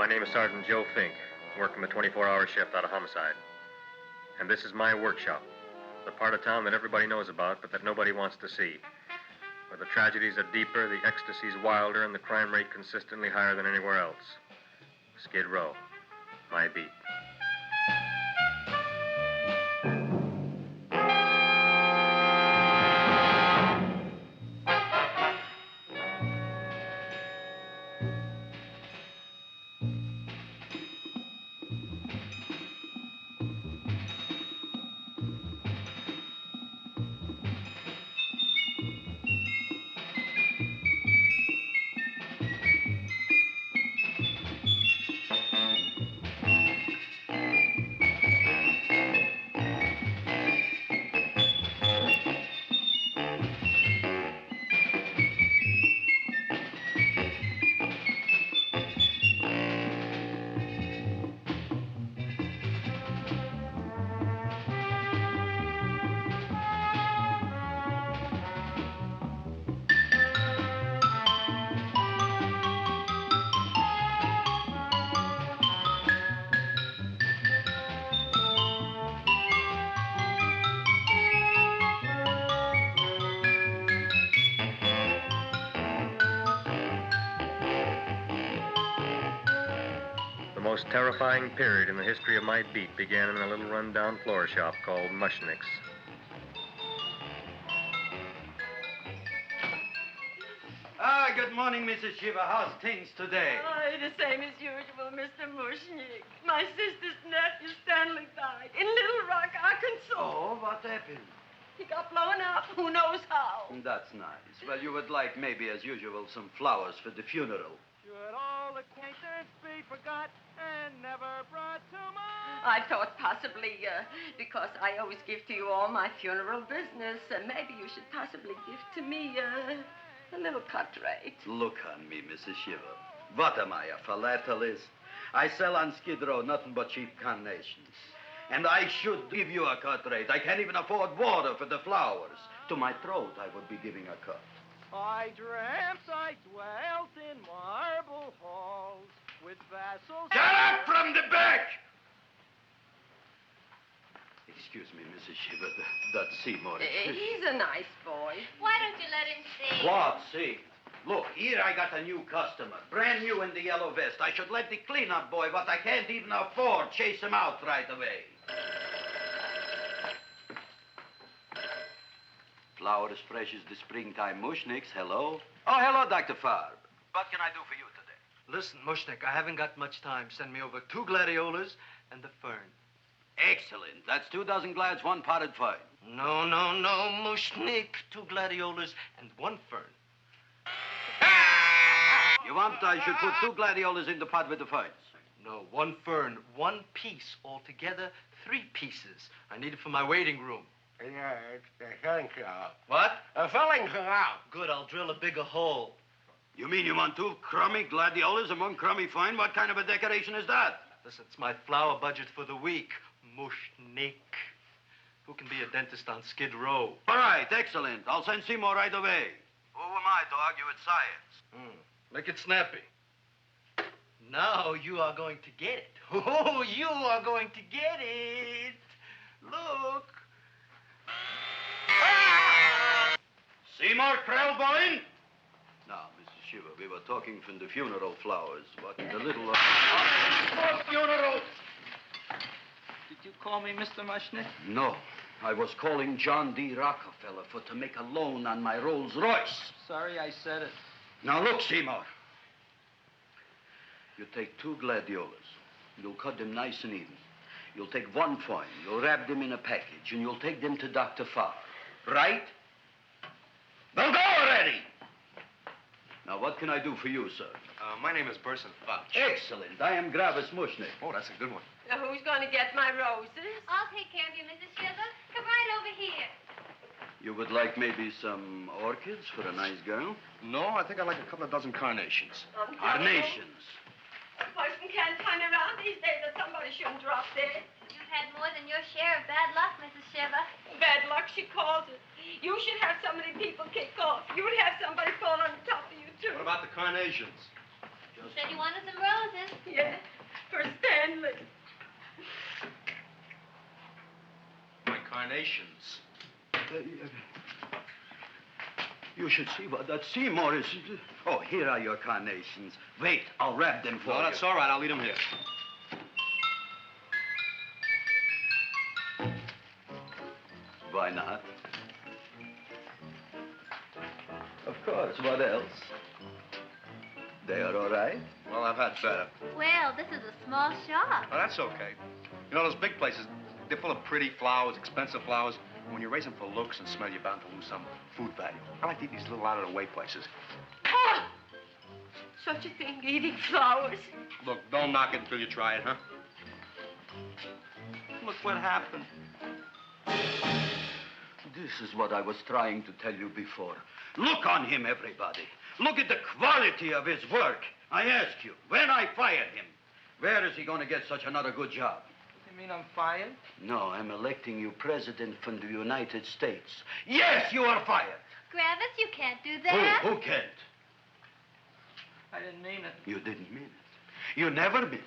My name is Sergeant Joe Fink, working the 24-hour shift out of homicide. And this is my workshop, the part of town that everybody knows about, but that nobody wants to see. Where the tragedies are deeper, the ecstasy's wilder, and the crime rate consistently higher than anywhere else. Skid Row, my beat. The most terrifying period in the history of my beat began in a little run-down floor shop called Mushnick's. Good morning, Mrs. Shiva. How's things today? Oh, the same as usual, Mr. Mushnick. My sister's nephew, Stanley, died in Little Rock, Arkansas. Oh, what happened? He got blown up. Who knows how? That's nice. Well, you would like, maybe as usual, some flowers for the funeral. Should all acquaintance be forgot and never brought to mind? I thought possibly, because I always give to you all my funeral business, maybe you should possibly give to me, a little cut rate. Look on me, Mrs. Shiva. What am I, a philatelist? I sell on Skid Row nothing but cheap carnations. And I should give you a cut rate. I can't even afford water for the flowers. To my throat, I would be giving a cut. I dreamt I dwelt in marble halls with vassals... Get up from the back! Excuse me, Mrs. Shiva, that's Seymour. He's a nice boy. Why don't you let him see? What, see? Look, here I got a new customer, brand new in the yellow vest. I should let the cleanup boy, but I can't even afford, chase him out right away. Flower as fresh as the springtime Mushnicks. Hello? Oh, hello, Dr. Farb. What can I do for you today? Listen, Mushnick, I haven't got much time. Send me over 2 gladiolas and the fern. Excellent. That's 2 dozen glads, 1 potted fern. No, Mushnick. 2 gladiolas and 1 fern. You want I should put 2 gladiolas in the pot with the ferns? No, 1 fern, 1 piece. Altogether, 3 pieces. I need it for my waiting room. Yeah, it's the filling canal. What? A filling canal. Good, I'll drill a bigger hole. You mean you want 2 crummy gladiolas and 1 crummy fern? What kind of a decoration is that? Listen, it's my flower budget for the week. Mushnick. Who can be a dentist on Skid Row? All right, excellent. I'll send Seymour right away. Who am I to argue with science? Make it snappy. Now you are going to get it. Oh, you are going to get it. Look. Seymour Krellboyne? Now, Mrs. Shiva, we were talking from the funeral flowers. What in the little... funeral! Did you call me Mr. Mushnick? No. I was calling John D. Rockefeller for to make a loan on my Rolls Royce. Sorry I said it. Now, look, Seymour. You take 2 gladiolas. You'll cut them nice and even. You'll take 1 fern. You'll wrap them in a package, and you'll take them to Dr. Farr. Right? Well, go already! Now, what can I do for you, sir? My name is Burson Fouch. Excellent. I am Gravis Mushnick. Oh, that's a good one. Who's going to get my roses? I'll take care of you, Mrs. Shiva. Come right over here. You would like maybe some orchids for a nice girl? No, I think I'd like a couple of dozen carnations. Carnations. A person can't turn around these days that somebody shouldn't drop dead. You've had more than your share of bad luck, Mrs. Shiva. Bad luck, she calls it. You should have so many people kick off. You would have somebody fall on top of you, too. What about the carnations? Said you wanted some roses. Yeah, for Stanley. My carnations. You should see what that Seymour is. Oh, here are your carnations. Wait, I'll wrap them for you. No, that's all right. I'll leave them here. Why not? Of course, what else? They are all right? Well, I've had better. Well, this is a small shop. Oh, that's okay. You know, those big places, they're full of pretty flowers, expensive flowers. When you raise them for looks and smell, you're bound to lose some food value. I like to eat these little out-of-the-way places. Oh! Such a thing, eating flowers. Look, don't knock it until you try it, huh? Look what happened. This is what I was trying to tell you before. Look on him, everybody. Look at the quality of his work. I ask you, when I fired him, where is he going to get such another good job? You mean I'm fired? No, I'm electing you president from the United States. Yes, you are fired. Gravis, you can't do that. Who can't? I didn't mean it. You didn't mean it. You never mean it.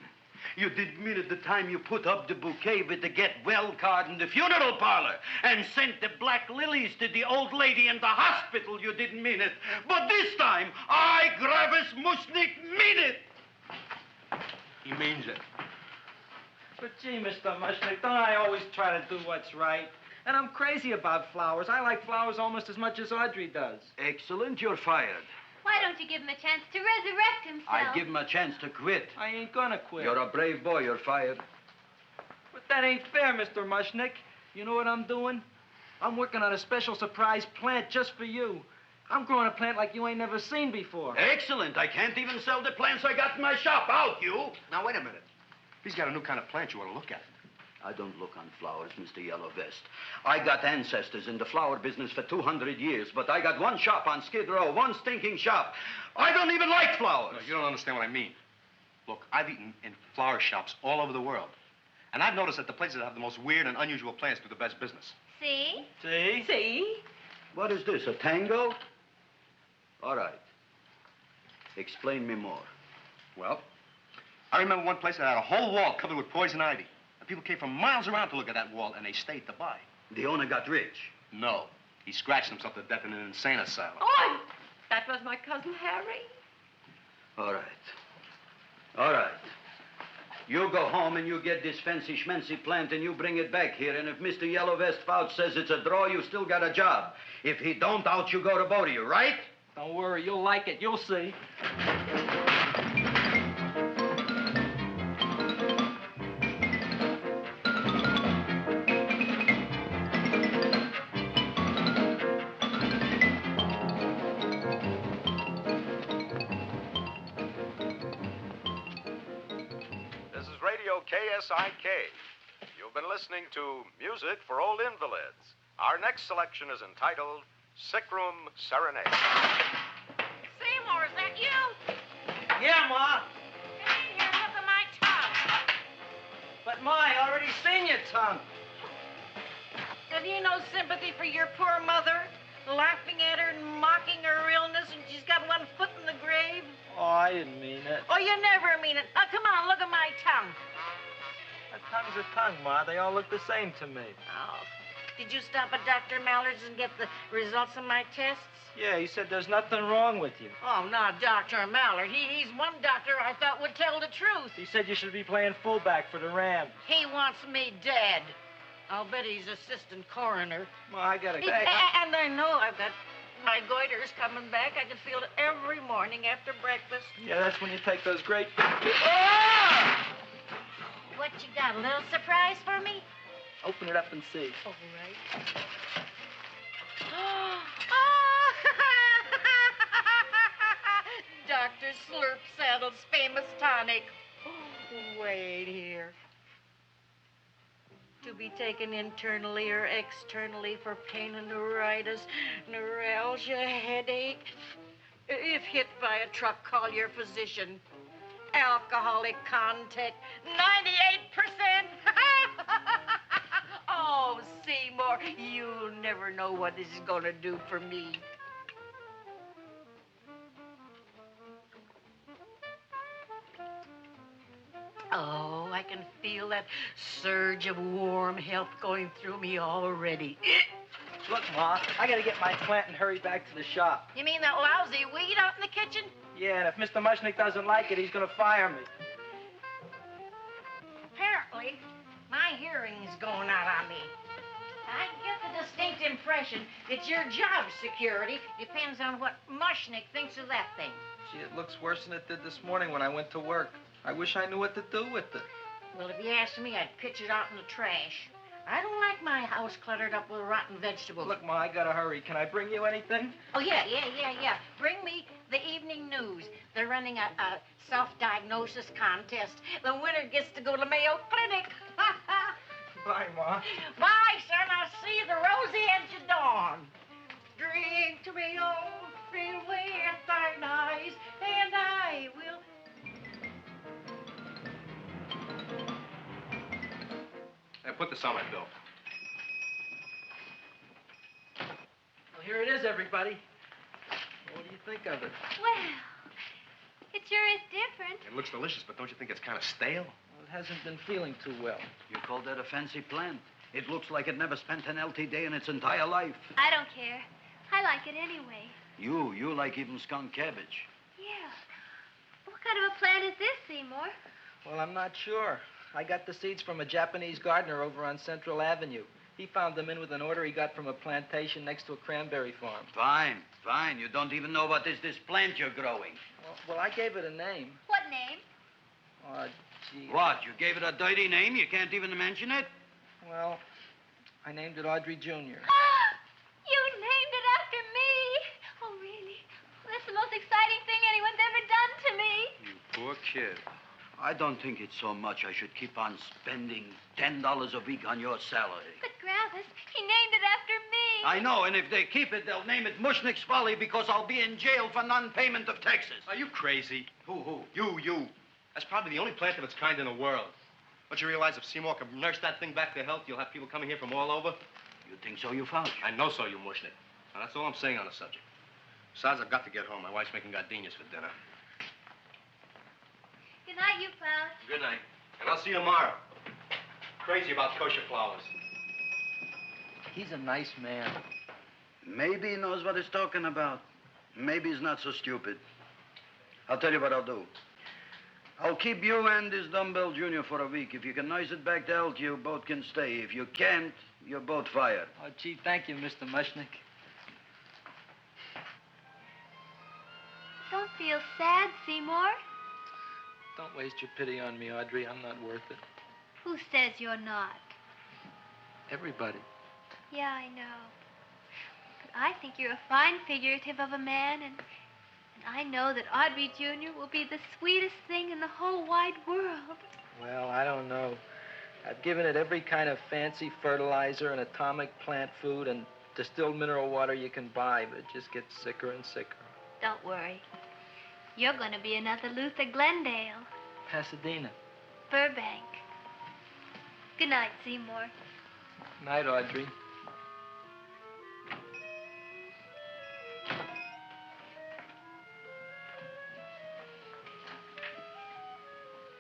You didn't mean it the time you put up the bouquet with the get well card in the funeral parlor and sent the black lilies to the old lady in the hospital. You didn't mean it. But this time, I, Gravis Mushnik, mean it. He means it. But gee, Mr. Mushnick, don't I always try to do what's right? And I'm crazy about flowers. I like flowers almost as much as Audrey does. Excellent, you're fired. Why don't you give him a chance to resurrect himself? I give him a chance to quit. I ain't gonna quit. You're a brave boy, you're fired. But that ain't fair, Mr. Mushnick. You know what I'm doing? I'm working on a special surprise plant just for you. I'm growing a plant like you ain't never seen before. Excellent. I can't even sell the plants I got in my shop. Out, you. Now, wait a minute. If he's got a new kind of plant, you ought to look at it. I don't look on flowers, Mr. Yellow Vest. I got ancestors in the flower business for 200 years, but I got one shop on Skid Row, one stinking shop. I don't even like flowers. No, you don't understand what I mean. Look, I've eaten in flower shops all over the world. And I've noticed that the places that have the most weird and unusual plants do the best business. See? See? See? What is this, a tango? All right. Explain me more. Well, I remember one place that had a whole wall covered with poison ivy. And people came from miles around to look at that wall, and they stayed to buy. The owner got rich. No. He scratched himself to death in an insane asylum. Oh, that was my cousin Harry. All right. All right. You go home and you get this fancy schmancy plant and you bring it back here. And if Mr. Yellow Vest Fouch says it's a draw, you still got a job. If he don't, out you go to both of you, right? Don't worry, you'll like it. You'll see. KSIK. You've been listening to Music for Old Invalids. Our next selection is entitled Sick Room Serenade. Seymour, is that you? Yeah, Ma. Come in here and look at my tongue. But, Ma, I already seen your tongue. Have you no sympathy for your poor mother? Laughing at her and mocking her illness, and she's got one foot in the grave? Oh, I didn't mean it. Oh, you never mean it. Now, come on, look at my tongue. A tongue's a tongue, Ma. They all look the same to me. Oh, did you stop at Dr. Mallard's and get the results of my tests? Yeah, he said there's nothing wrong with you. Oh, not Dr. Mallard. He's one doctor I thought would tell the truth. He said you should be playing fullback for the Rams. He wants me dead. I'll bet he's assistant coroner. Ma, I gotta go. And I know I've got my goiter's coming back. I can feel it every morning after breakfast. Yeah, that's when you take those great... What you got, a little surprise for me? Open it up and see. All right. Dr. Slurp Saddle's famous tonic. Wait here. To be taken internally or externally for pain and neuritis, neuralgia, headache. If hit by a truck, call your physician. Alcoholic contact, 98%. Oh, Seymour, you'll never know what this is going to do for me. Oh, I can feel that surge of warm health going through me already. Look, Ma, I gotta get my plant and hurry back to the shop. You mean that lousy weed out in the kitchen? Yeah, and if Mr. Mushnick doesn't like it, he's gonna fire me. Apparently, my hearing's going out on me. I get the distinct impression that your job security depends on what Mushnick thinks of that thing. Gee, it looks worse than it did this morning when I went to work. I wish I knew what to do with it. Well, if you asked me, I'd pitch it out in the trash. I don't like my house cluttered up with rotten vegetables. Look, Ma, I gotta hurry. Can I bring you anything? Oh, yeah. Bring me the evening news. They're running a self-diagnosis contest. The winner gets to go to Mayo Clinic. Bye, Ma. Bye, son. I'll see you the rosy edge of dawn. Drink to me, old free with thine eyes, and I will... Hey, put this on my bill. Well, here it is, everybody. What do you think of it? Well, it sure is different. It looks delicious, but don't you think it's kind of stale? Well, it hasn't been feeling too well. You call that a fancy plant? It looks like it never spent an LT day in its entire life. I don't care. I like it anyway. You like even skunk cabbage. Yeah. What kind of a plant is this, Seymour? Well, I'm not sure. I got the seeds from a Japanese gardener over on Central Avenue. He found them in with an order he got from a plantation next to a cranberry farm. Fine. You don't even know what is this plant you're growing. Well, I gave it a name. What name? Oh, gee. What, you gave it a dirty name? You can't even mention it? Well, I named it Audrey Jr. You named it after me. Oh, really? Well, that's the most exciting thing anyone's ever done to me. You poor kid. I don't think it's so much I should keep on spending $10 a week on your salary. But, Gravis, he named it after me. I know, and if they keep it, they'll name it Mushnick's Folly because I'll be in jail for non-payment of taxes. Are you crazy? Who? You. That's probably the only plant of its kind in the world. Don't you realize if Seymour can nurse that thing back to health, you'll have people coming here from all over? You think so, you found? I know so, you Mushnick. Now, that's all I'm saying on the subject. Besides, I've got to get home. My wife's making gardenias for dinner. Good night, you pal. Good night. And I'll see you tomorrow. Crazy about kosher flowers. He's a nice man. Maybe he knows what he's talking about. Maybe he's not so stupid. I'll tell you what I'll do. I'll keep you and this dumbbell junior for a week. If you can nurse it back to health, you both can stay. If you can't, you're both fired. Oh, gee, thank you, Mr. Mushnick. Don't feel sad, Seymour. Don't waste your pity on me, Audrey. I'm not worth it. Who says you're not? Everybody. Yeah, I know. But I think you're a fine figurative of a man, and I know that Audrey Jr. will be the sweetest thing in the whole wide world. Well, I don't know. I've given it every kind of fancy fertilizer and atomic plant food and distilled mineral water you can buy, but it just gets sicker and sicker. Don't worry. You're going to be another Luther Glendale. Pasadena. Burbank. Good night, Seymour. Night, Audrey.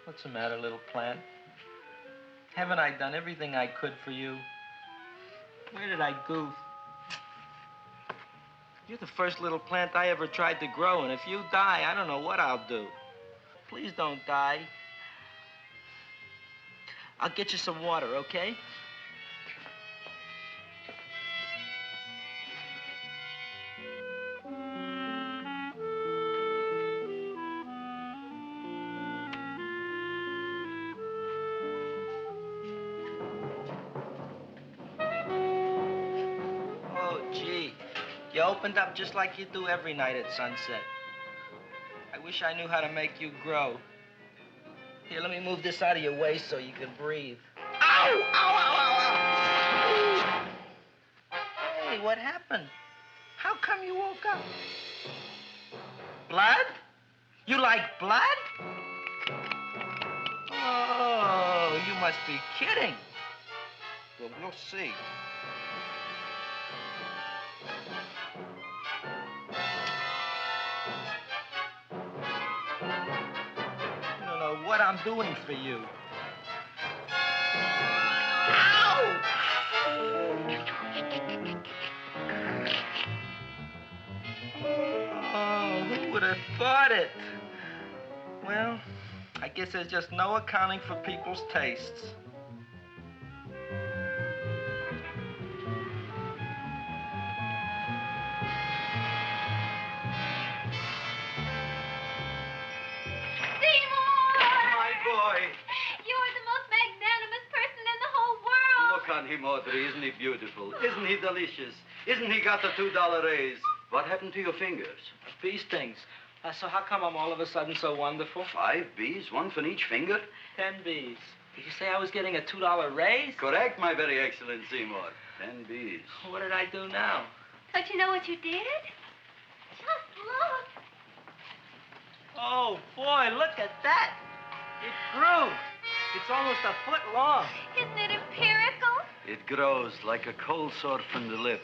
What's the matter, little plant? Haven't I done everything I could for you? Where did I goof? You're the first little plant I ever tried to grow, and if you die, I don't know what I'll do. Please don't die. I'll get you some water, okay? Oh, gee. You opened up just like you do every night at sunset. I wish I knew how to make you grow. Here, let me move this out of your way so you can breathe. Ow! Ow, ow, ow, ow! Hey, what happened? How come you woke up? Blood? You like blood? Oh, you must be kidding. Well, we'll see. I don't know what I'm doing for you. Oh, who would have thought it? Well, I guess there's just no accounting for people's tastes. My boy. You're the most magnanimous person in the whole world. Look on him, Audrey. Isn't he beautiful? Isn't he delicious? Isn't he got the $2 raise? What happened to your fingers? Bee stings. So how come I'm all of a sudden so wonderful? 5 bees, one for each finger? 10 bees. Did you say I was getting a $2 raise? Correct, my very excellent Seymour. 10 bees. What did I do now? Don't you know what you did? Just look. Oh, boy, look at that. It grew. It's almost a foot long. Isn't it empirical? It grows like a cold sore from the lip.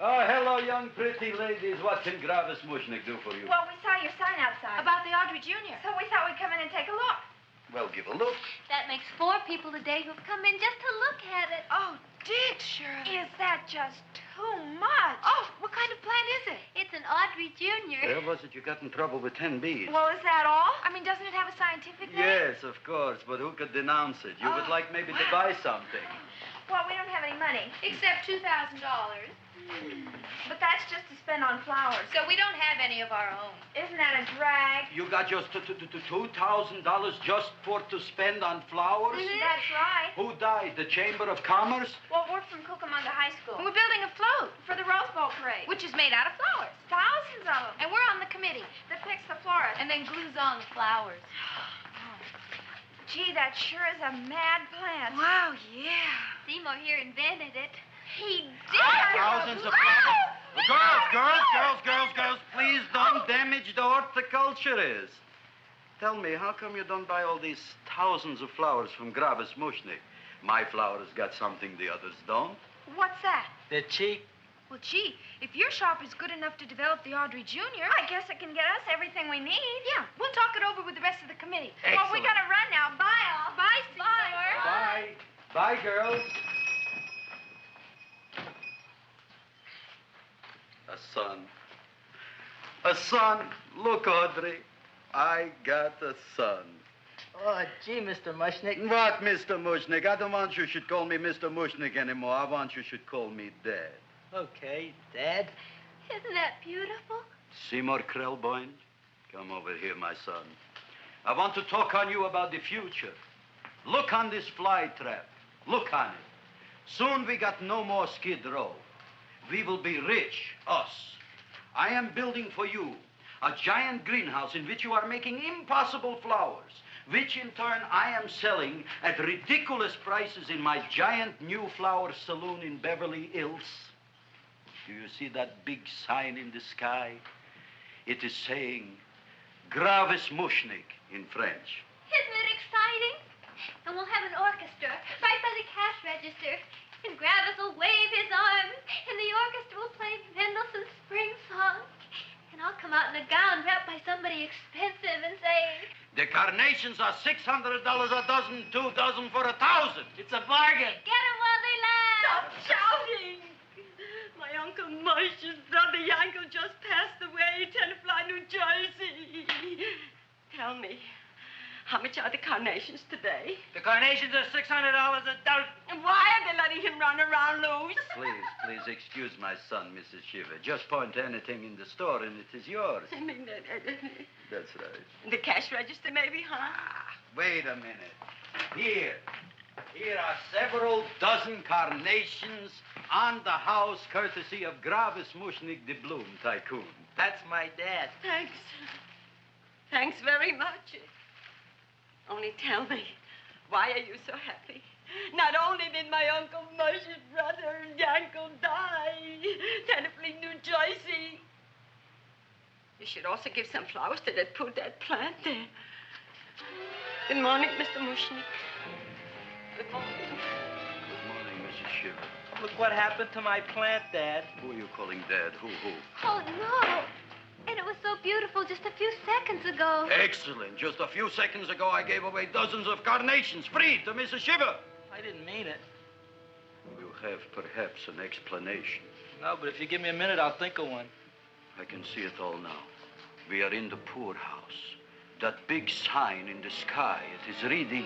Oh, hello, young pretty ladies. What can Gravis Mushnick do for you? Well, we saw your sign outside. About the Audrey Jr. So we thought we'd come in and take a look. Well, give a look. That makes 4 people today who've come in just to look at it. Oh, Dick, Shirley. Is that just too much? Oh, what kind of plant is it? It's an Audrey Jr. Where was it you got in trouble with 10 bees? Well, is that all? I mean, doesn't it have a scientific name? Yes, of course, but who could denounce it? You would like maybe to buy something. Well, we don't have any money. Except $2,000. But that's just to spend on flowers. So we don't have any of our own. Isn't that a drag? You got just $2,000 just to spend on flowers? That's right. Who died? The Chamber of Commerce? Well, we're from Cucamonga High School. And we're building a float for the Rose Bowl parade. Which is made out of flowers. Thousands of them. And we're on the committee that picks the florist. And then glues on the flowers. Gee, that sure is a mad plant. Wow, yeah. Seymour here invented it. He did. Thousands of flowers. Girls, please don't damage the horticulturist. Tell me, how come you don't buy all these thousands of flowers from Gravis Mushnick? My flowers got something the others don't. What's that? They're cheap. Well, gee, if your shop is good enough to develop the Audrey Jr., I guess it can get us everything we need. Yeah, we'll talk it over with the rest of the committee. Excellent. Well, we gotta run now. Bye, all. Bye, Seymour. Bye. Bye, girls. A son. A son. Look, Audrey. I got a son. Oh, gee, Mr. Mushnick. What, Mr. Mushnick? I don't want you should call me Mr. Mushnick anymore. I want you should call me Dad. Okay, Dad. Isn't that beautiful? Seymour Krelboyne, come over here, my son. I want to talk on you about the future. Look on this fly trap. Look on it. Soon we got no more Skid Row. We will be rich, us. I am building for you a giant greenhouse in which you are making impossible flowers, which in turn I am selling at ridiculous prices in my giant new flower saloon in Beverly Hills. Do you see that big sign in the sky? It is saying, Gravis Mushnick in French. Isn't it exciting? And we'll have an orchestra right by the cash register. And Gravis will wave his arms, and the orchestra will play Mendelssohn's Spring Song. And I'll come out in a gown wrapped by somebody expensive and say, The carnations are $600 a dozen, 2 dozen for 1,000. It's a bargain. get 'em while they last. Stop shouting! My Uncle Mush's brother Yankel just passed away, Tenafly, New Jersey. Tell me, how much are the carnations today? The carnations are $600 a dozen. And why are they letting him run around loose? Please excuse my son, Mrs. Shiver. Just point to anything in the store and it is yours. I mean, That's right. the cash register maybe, huh? Wait a minute. Here are several dozen carnations on the house, courtesy of Gravis Mushnick, the Bloom Tycoon. That's my dad. Thanks. Thanks very much. Only tell me, why are you so happy? Not only did my Uncle Mush's brother Yankel die, Tenafly, New Jersey, you should also give some flowers to that poor dead plant there. Good morning, Mr. Mushnick. Good morning. Good morning, Mrs. Shiver. Look what happened to my plant, Dad. Who are you calling Dad? Who? Oh, no. And it was so beautiful just a few seconds ago. Excellent. Just a few seconds ago, I gave away dozens of carnations free to Mrs. Shiver. I didn't mean it. You have perhaps an explanation. No, but if you give me a minute, I'll think of one. I can see it all now. We are in the poorhouse. That big sign in the sky, it is reading,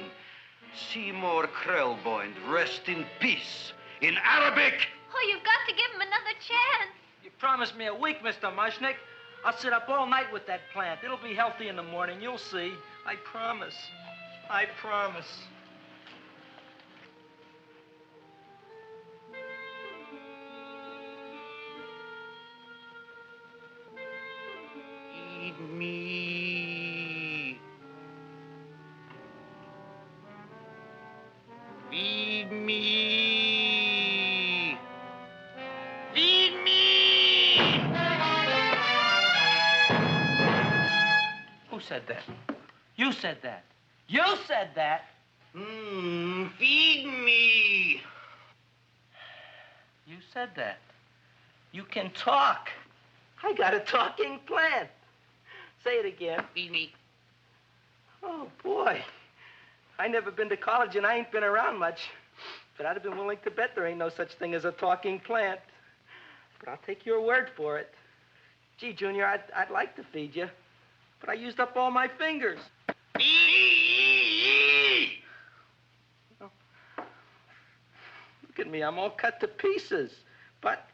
Seymour Krelboind, rest in peace, in Arabic. Oh, you've got to give him another chance. You promised me a week, Mr. Mushnick. I'll sit up all night with that plant. It'll be healthy in the morning. You'll see. I promise. I promise. Feed me. Feed me. Feed me. Who said that? You said that. You said that. Feed me. You said that. You can talk. I got a talking plant. Say it again. Feed me. Oh, boy. I never been to college and I ain't been around much. But I'd have been willing to bet there ain't no such thing as a talking plant. But I'll take your word for it. Gee, Junior, I'd like to feed you. But I used up all my fingers. Oh. Look at me. I'm all cut to pieces. But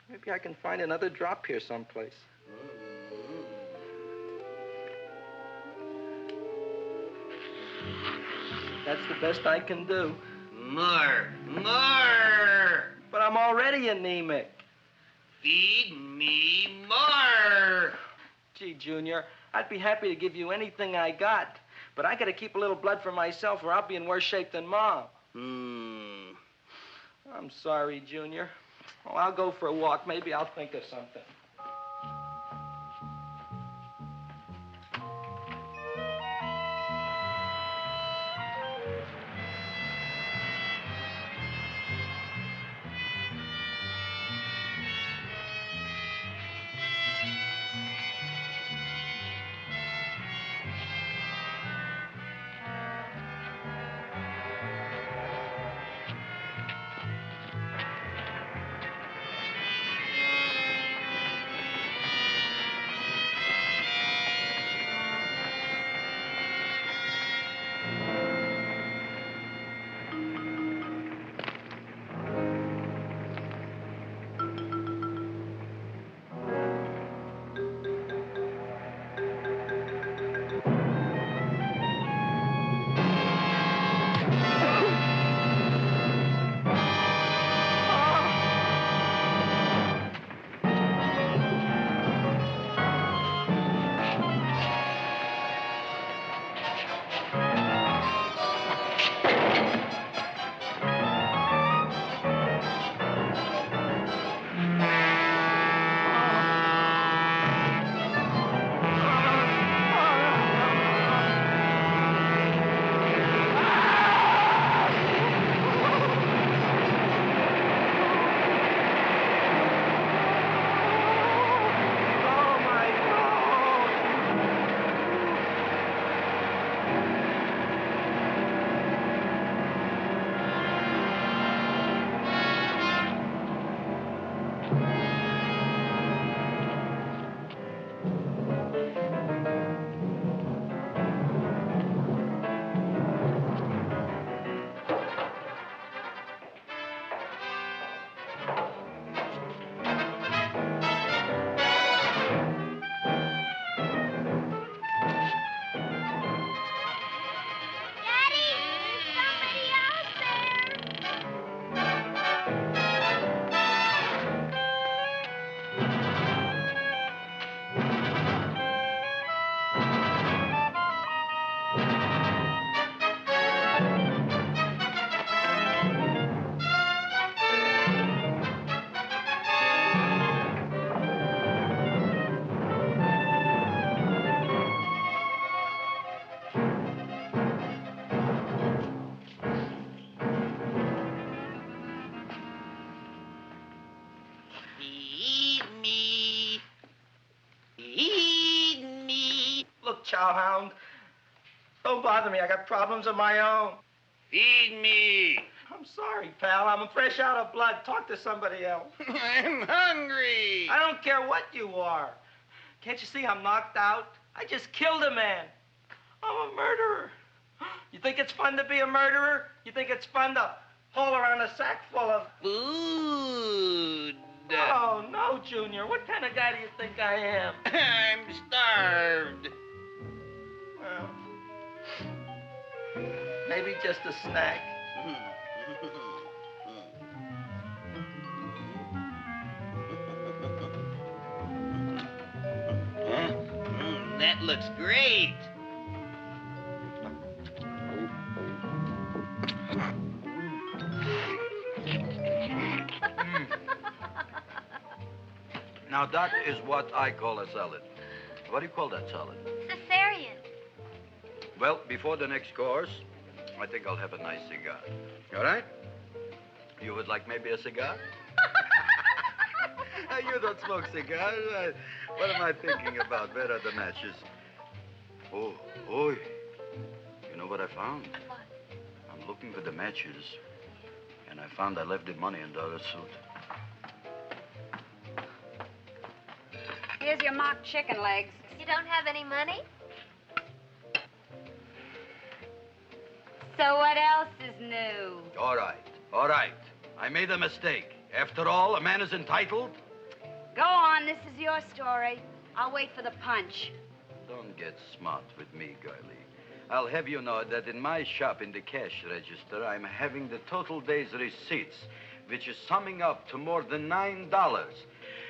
maybe I can find another drop here someplace. That's the best I can do. More. But I'm already anemic. Feed me more. Gee, Junior, I'd be happy to give you anything I got. But I gotta keep a little blood for myself or I'll be in worse shape than Mom. I'm sorry, Junior. Oh, I'll go for a walk. Maybe I'll think of something. chowhound. Don't bother me. I got problems of my own. Feed me. I'm sorry, pal. I'm fresh out of blood. Talk to somebody else. I'm hungry. I don't care what you are. Can't you see I'm knocked out? I just killed a man. I'm a murderer. You think it's fun to be a murderer? You think it's fun to haul around a sack full of Food. Oh, no, Junior. What kind of guy do you think I am? I'm starved. Well, maybe just a snack. That looks great. Now, that is what I call a salad. What do you call that salad? Cesarean. Well, before the next course, I think I'll have a nice cigar. All right? You would like maybe a cigar? You don't smoke cigars. What am I thinking about? Where are the matches? Oh, you know what I found? What? I'm looking for the matches, and I found I left the money in the other suit. Here's your mock chicken legs. You don't have any money? So what else is new? All right. I made a mistake. After all, a man is entitled. Go on, this is your story. I'll wait for the punch. Don't get smart with me, girlie. I'll have you know that in my shop in the cash register, I'm having the total day's receipts, which is summing up to more than $9.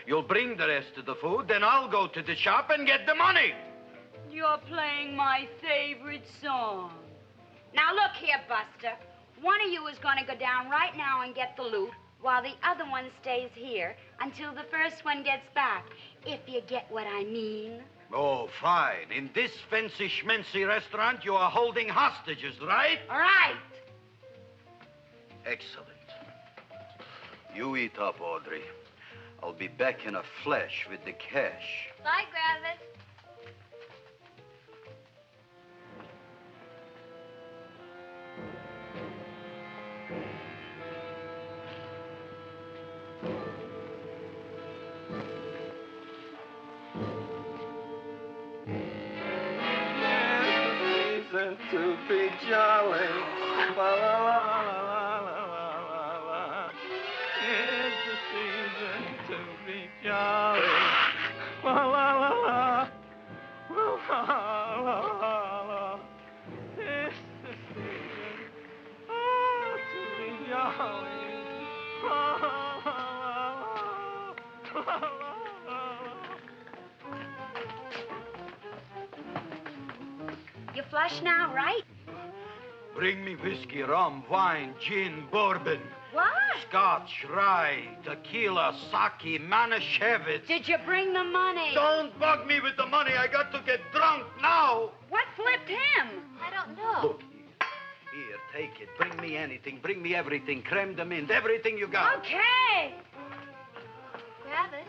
You'll bring the rest of the food, then I'll go to the shop and get the money. You're playing my favorite song. Now, look here, Buster. One of you is going to go down right now and get the loot, while the other one stays here until the first one gets back, if you get what I mean. Oh, fine. In this fancy schmancy restaurant, you are holding hostages, right? All right. Excellent. You eat up, Audrey. I'll be back in a flash with the cash. Bye, Gravis. To be jolly. La, la, la, la, la, la, la. It's the season to be jolly. La, la, la, la. La, la, la, la. It's the season to be jolly. La, la, la, la, la, la. You flush now, right? Bring me whiskey, rum, wine, gin, bourbon. What? Scotch, rye, tequila, sake, Manischewitz. Did you bring the money? Don't bug me with the money. I got to get drunk now. What flipped him? I don't know. Look, here, take it. Bring me anything. Bring me everything. Creme de menthe, everything you got. Okay. Gravis,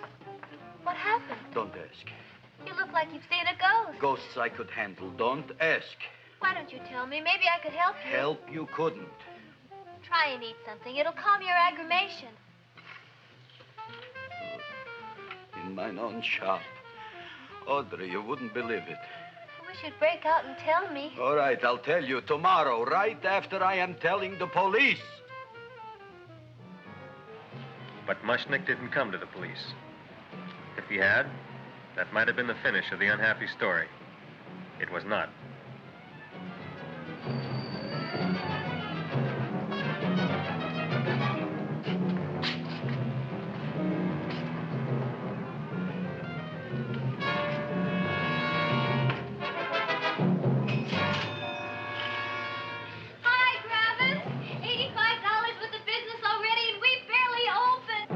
what happened? Don't ask. You look like you've seen a ghost. Ghosts I could handle. Don't ask. Why don't you tell me? Maybe I could help you. Help you couldn't. Try and eat something. It'll calm your aggravation. In mine own shop. Audrey, you wouldn't believe it. I wish you'd break out and tell me. All right, I'll tell you tomorrow, right after I am telling the police. But Mushnick didn't come to the police. If he had, that might have been the finish of the unhappy story. It was not. Hi, Gravis. $85 with the business already, and we barely opened.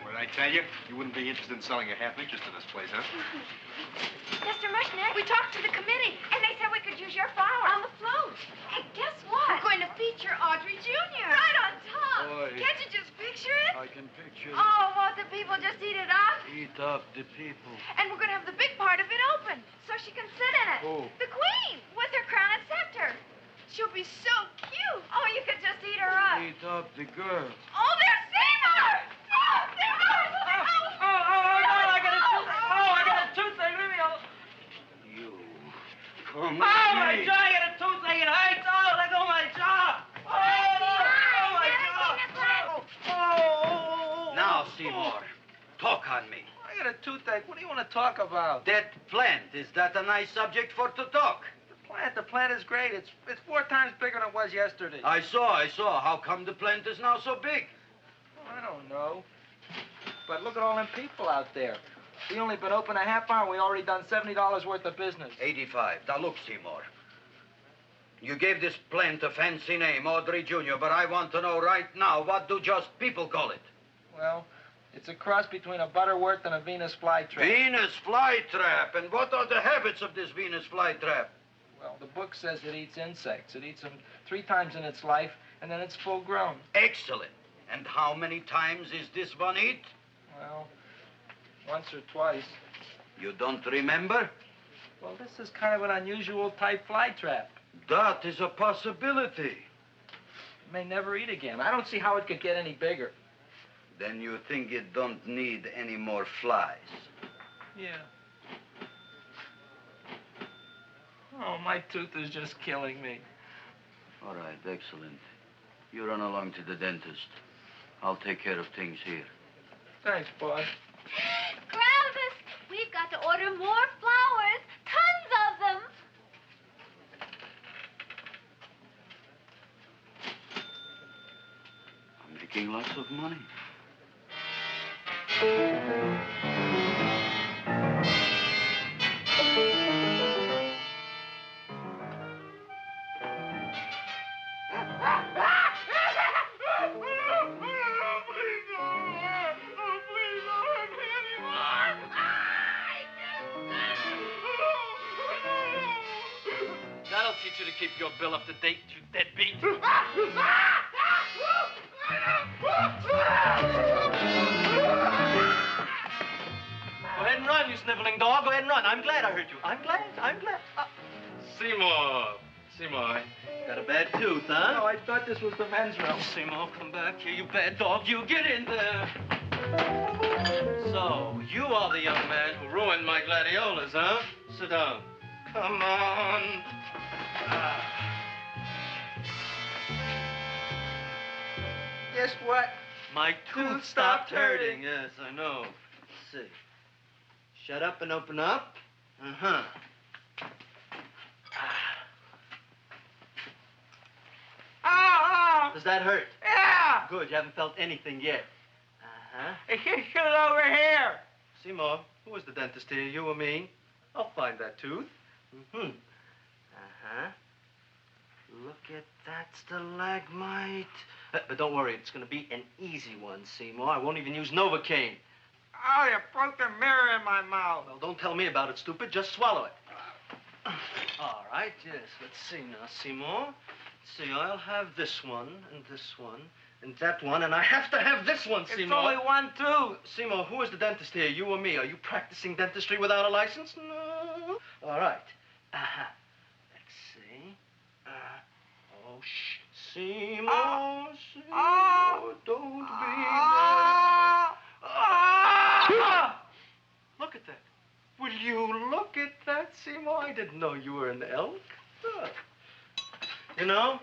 What did I tell you? You wouldn't be interested in selling a half interest in this place, huh? Mr. Mushnick, we talked to the committee, and they said we could use your flower on the float. Hey, guess what? We're going to feature Audrey Jr. Right on top. Boy. Can't you just picture it? I can picture it. Oh, won't it be people just eat it up? Eat up the people. And we're going to have the big part of it open so she can sit in it. Who? The queen with her crown and scepter. She'll be so cute. Oh, you could just eat her up. Eat up the girl. Oh, there's Seymour! Oh, Seymour! I got a toothache. Leave me alone. You. Come My jaw, I got a toothache. It hurts. Oh, let go of my jaw. My jaw. Oh. Now, Seymour, talk on me. I got a toothache. What do you want to talk about? That plant, is that a nice subject for to talk? The plant is great. It's 4 times bigger than it was yesterday. I saw. How come the plant is now so big? I don't know. But look at all them people out there. We only been open a half hour. We already done $70 worth of business. 85. Now, look, Seymour. You gave this plant a fancy name, Audrey Jr., but I want to know right now, what do just people call it? Well, it's a cross between a Butterworth and a Venus flytrap. Venus flytrap. And what are the habits of this Venus flytrap? Well, the book says it eats insects. It eats them 3 times in its life, and then it's full grown. Excellent. And how many times is this one eat? Well, once or twice. You don't remember? Well, this is kind of an unusual type flytrap. That is a possibility. It may never eat again. I don't see how it could get any bigger. Then you think it don't need any more flies? Yeah. Oh, my tooth is just killing me. All right, excellent. You run along to the dentist. I'll take care of things here. Thanks, boss. Gravis, we've got to order more flowers. Tons of them. I'm making lots of money. That'll teach you to keep your bill up to date, you deadbeat. Go ahead and run, you sniveling dog. Go ahead and run. I'm glad I hurt you. I'm glad. Seymour, got a bad tooth, huh? No, I thought this was the men's room. Seymour, come back here, you bad dog. You get in there. So, you are the young man who ruined my gladiolas, huh? Sit down. Come on. Guess what? My tooth stopped hurting. Yes, I know. Let's see. Shut up and open up. Uh-huh. Oh! Does that hurt? Yeah! Good, you haven't felt anything yet. Uh-huh. Hey, shoot over here. Seymour, who was the dentist here, you or me? I'll find that tooth. Mm-hmm. Uh-huh. Look at that stalagmite. But don't worry, it's going to be an easy one, Seymour. I won't even use Novocaine. Oh, you broke the mirror in my mouth. Well, don't tell me about it, stupid. Just swallow it. All right, yes. Let's see now, Seymour. Let's see, I'll have this one, and that one, and I have to have this one, Seymour. It's only one tooth. Seymour, who is the dentist here, you or me? Are you practicing dentistry without a license? No. All right. Uh-huh. Let's see. Oh, shh. Seymour, Seymour, don't be mad. Look at that. Will you look at that, Seymour? I didn't know you were an elk. You know,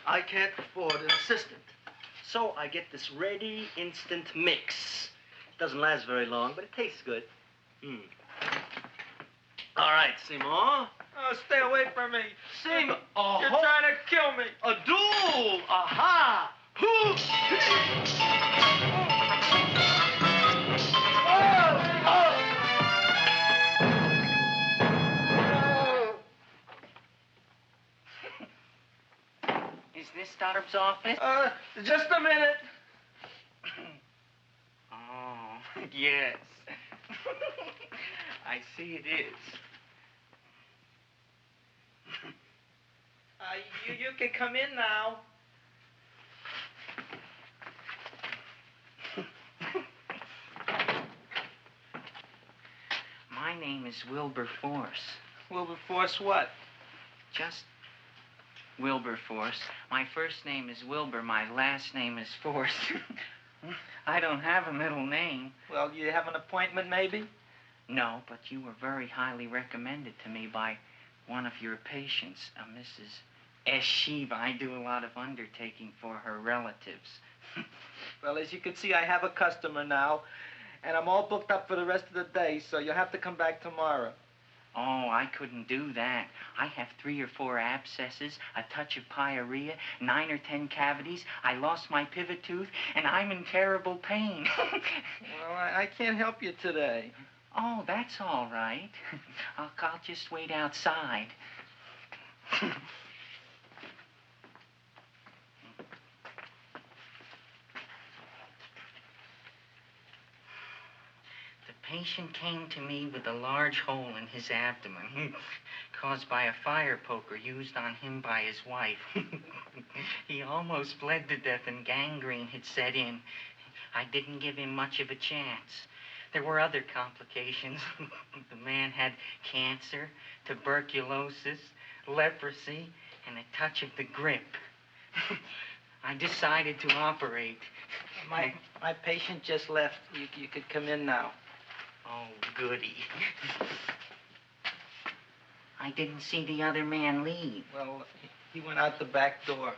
I can't afford an assistant. So I get this ready instant mix. It doesn't last very long, but it tastes good. All right, Seymour. Oh, stay away from me. Seymour. You're trying to kill me. A duel. Aha. Is this Stoddard's office? Just a minute. Oh, yes. I see it is. You can come in now. name is Wilberforce. Wilberforce what? Just Wilberforce. My first name is Wilbur. My last name is Force. I don't have a middle name. Well, you have an appointment, maybe? No, but you were very highly recommended to me by one of your patients, Mrs. S. Shiva. I do a lot of undertaking for her relatives. Well, as you can see, I have a customer now, and I'm all booked up for the rest of the day, so you'll have to come back tomorrow. Oh, I couldn't do that. I have 3 or 4 abscesses, a touch of pyorrhea, 9 or 10 cavities. I lost my pivot tooth, and I'm in terrible pain. Well, I can't help you today. Oh, that's all right. I'll just wait outside. The patient came to me with a large hole in his abdomen caused by a fire poker used on him by his wife. He almost bled to death and gangrene had set in. I didn't give him much of a chance. There were other complications. The man had cancer, tuberculosis, leprosy, and a touch of the grip. I decided to operate. My patient just left. You could come in now. Oh, goody. I didn't see the other man leave. Well, he went out the back door.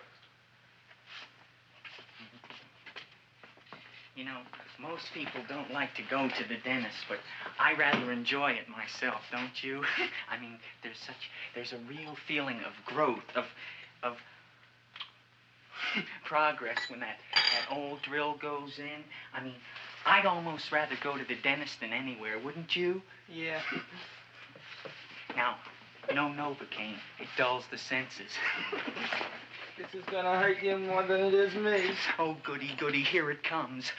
You know, most people don't like to go to the dentist, but I rather enjoy it myself, don't you? I mean, there's a real feeling of growth, of progress when that old drill goes in. I mean, I'd almost rather go to the dentist than anywhere, wouldn't you? Yeah. Now, no Novocaine. It dulls the senses. This is gonna hurt you more than it is me. Oh, goody, goody, here it comes.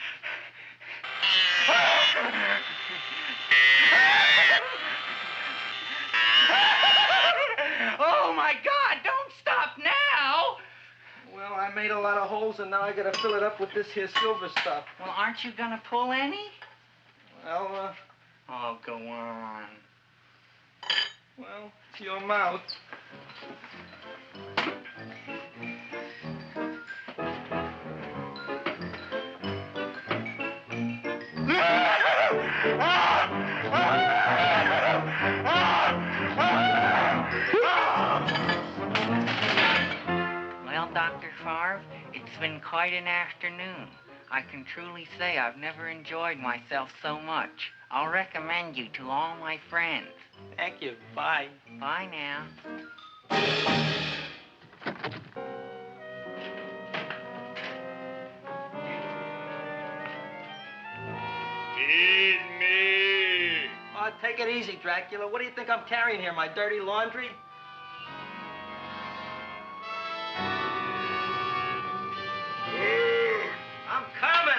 Oh, my God, don't stop now! Well, I made a lot of holes, and now I gotta fill it up with this here silver stuff. Well, aren't you gonna pull any? Well, Oh, go on. Well, it's your mouth. Well, Dr. Favre, it's been quite an afternoon. I can truly say I've never enjoyed myself so much. I'll recommend you to all my friends. Thank you. Bye. Bye now. Feed me. Oh, take it easy, Dracula. What do you think I'm carrying here, my dirty laundry?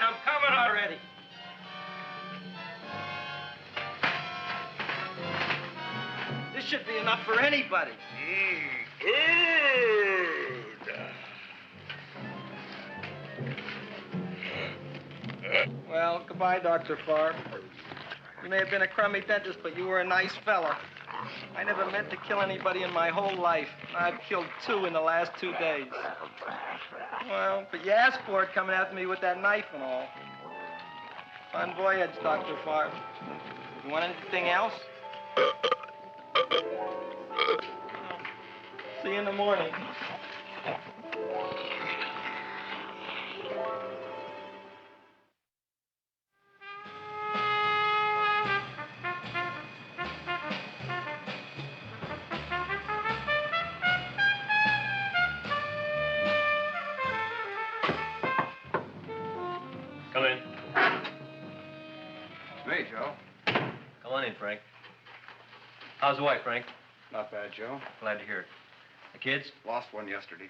I'm coming already. This should be enough for anybody. Well, goodbye, Dr. Favre. You may have been a crummy dentist, but you were a nice fella. I never meant to kill anybody in my whole life. I've killed 2 in the last 2 days. Well, but you asked for it coming after me with that knife and all. Fun voyage, Dr. Favre. You want anything else? See you in the morning. Come in. Hey, Joe. Come on in, Frank. How's the wife, Frank? Not bad, Joe. Glad to hear it. The kids? Lost one yesterday.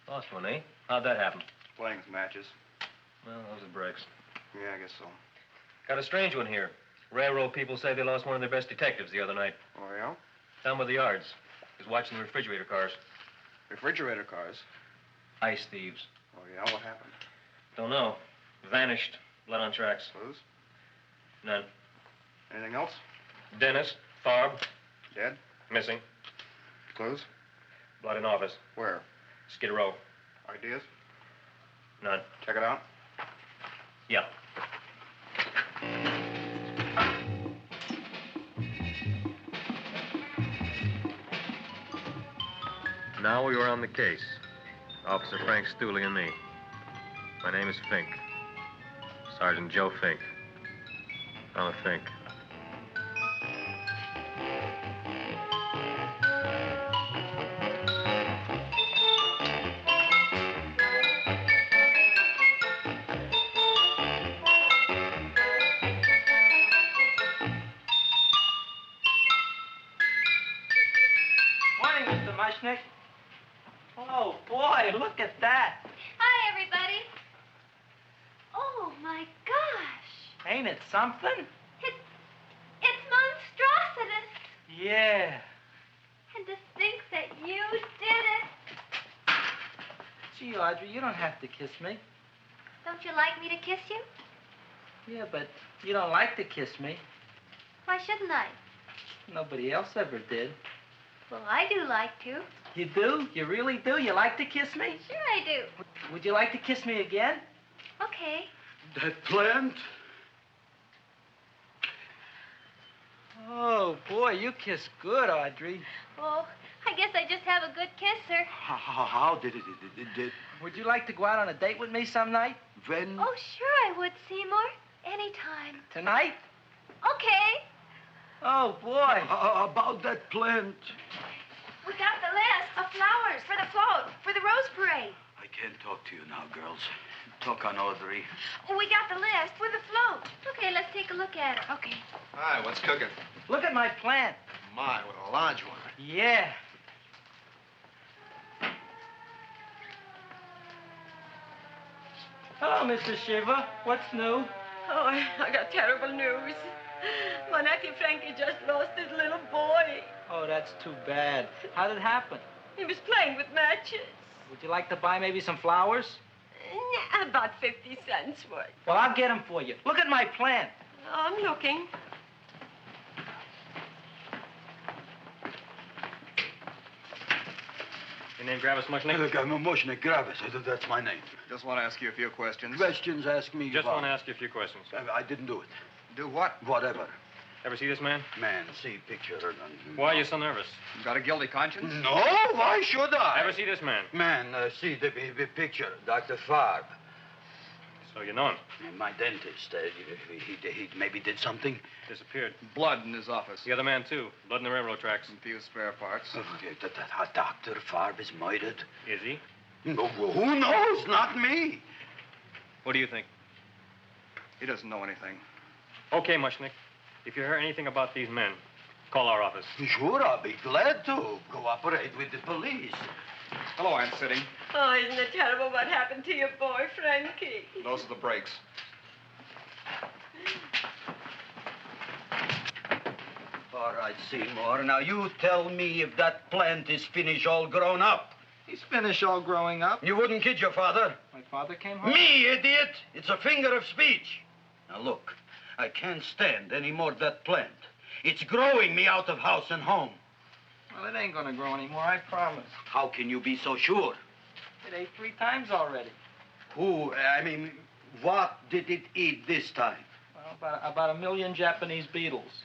Lost one, eh? How'd that happen? Playing some matches. Well, those are breaks. Yeah, I guess so. Got a strange one here. Railroad people say they lost one of their best detectives the other night. Oh, yeah? Down by the yards. He was watching the refrigerator cars. Refrigerator cars? Ice thieves. Oh, yeah? What happened? Don't know. Vanished. Blood on tracks. Clues? None. Anything else? Dennis. Farb. Dead? Missing. Clues? Blood in office. Where? Skid Row. Ideas? None. Check it out. Yeah. Now we were on the case. Officer Frank Stooley and me. My name is Fink. Sergeant Joe Fink. I'm a Fink. Morning, Mr. Mushnick. Oh, boy, look at that. Hi, everybody. Oh, my gosh. Ain't it something? It's monstrositous. Yeah. And to think that you did it. Gee, Audrey, you don't have to kiss me. Don't you like me to kiss you? Yeah, but you don't like to kiss me. Why shouldn't I? Nobody else ever did. Well, I do like to. You do? You really do? You like to kiss me? Sure I do. Would you like to kiss me again? Okay. That plant? Oh, boy, you kiss good, Audrey. Oh, I guess I just have a good kisser. How did it? Would you like to go out on a date with me some night? When? Oh, sure I would, Seymour. Anytime. Tonight? Okay. Oh, boy. About that plant. We got the list of flowers for the float, for the rose parade. I can't talk to you now, girls. Talk on Audrey. We got the list for the float. Okay, let's take a look at it. Okay. Hi, what's cooking? Look at my plant. My, what a large one. Yeah. Hello, Mrs. Shiva. What's new? Oh, I got terrible news. My nephew Frankie just lost his little boy. Oh, that's too bad. How did it happen? He was playing with matches. Would you like to buy maybe some flowers? About 50 cents worth. Well, I'll get them for you. Look at my plant. I'm looking. Your name Gravis Mushnick? Mushnick Gravis. That's my name. Just want to ask you a few questions. Questions, ask me. Just want to ask you a few questions. I didn't do it. Do what? Whatever. Ever see this man? Man, see picture. Why are you so nervous? You got a guilty conscience? No, why should I? Ever see this man? Man, see the picture. Dr. Farb. So you know him? My dentist. He maybe did something. Disappeared. Blood in his office. The other man, too. Blood in the railroad tracks. And few spare parts. Dr. Farb is murdered. Is he? No, who knows? Not me. What do you think? He doesn't know anything. Okay, Mushnick. If you hear anything about these men, call our office. Sure, I'll be glad to cooperate with the police. Hello, Aunt Sitting. Oh, isn't it terrible what happened to your boy, Frankie? Those are the brakes. All right, Seymour. Now, you tell me if that plant is finished all grown up. He's finished all growing up. You wouldn't kid your father. My father came home? Me, idiot! It's a finger of speech. Now, look, I can't stand any more of that plant. It's growing me out of house and home. Well, it ain't gonna grow anymore, I promise. How can you be so sure? It ate 3 times already. What did it eat this time? Well, about 1 million Japanese beetles.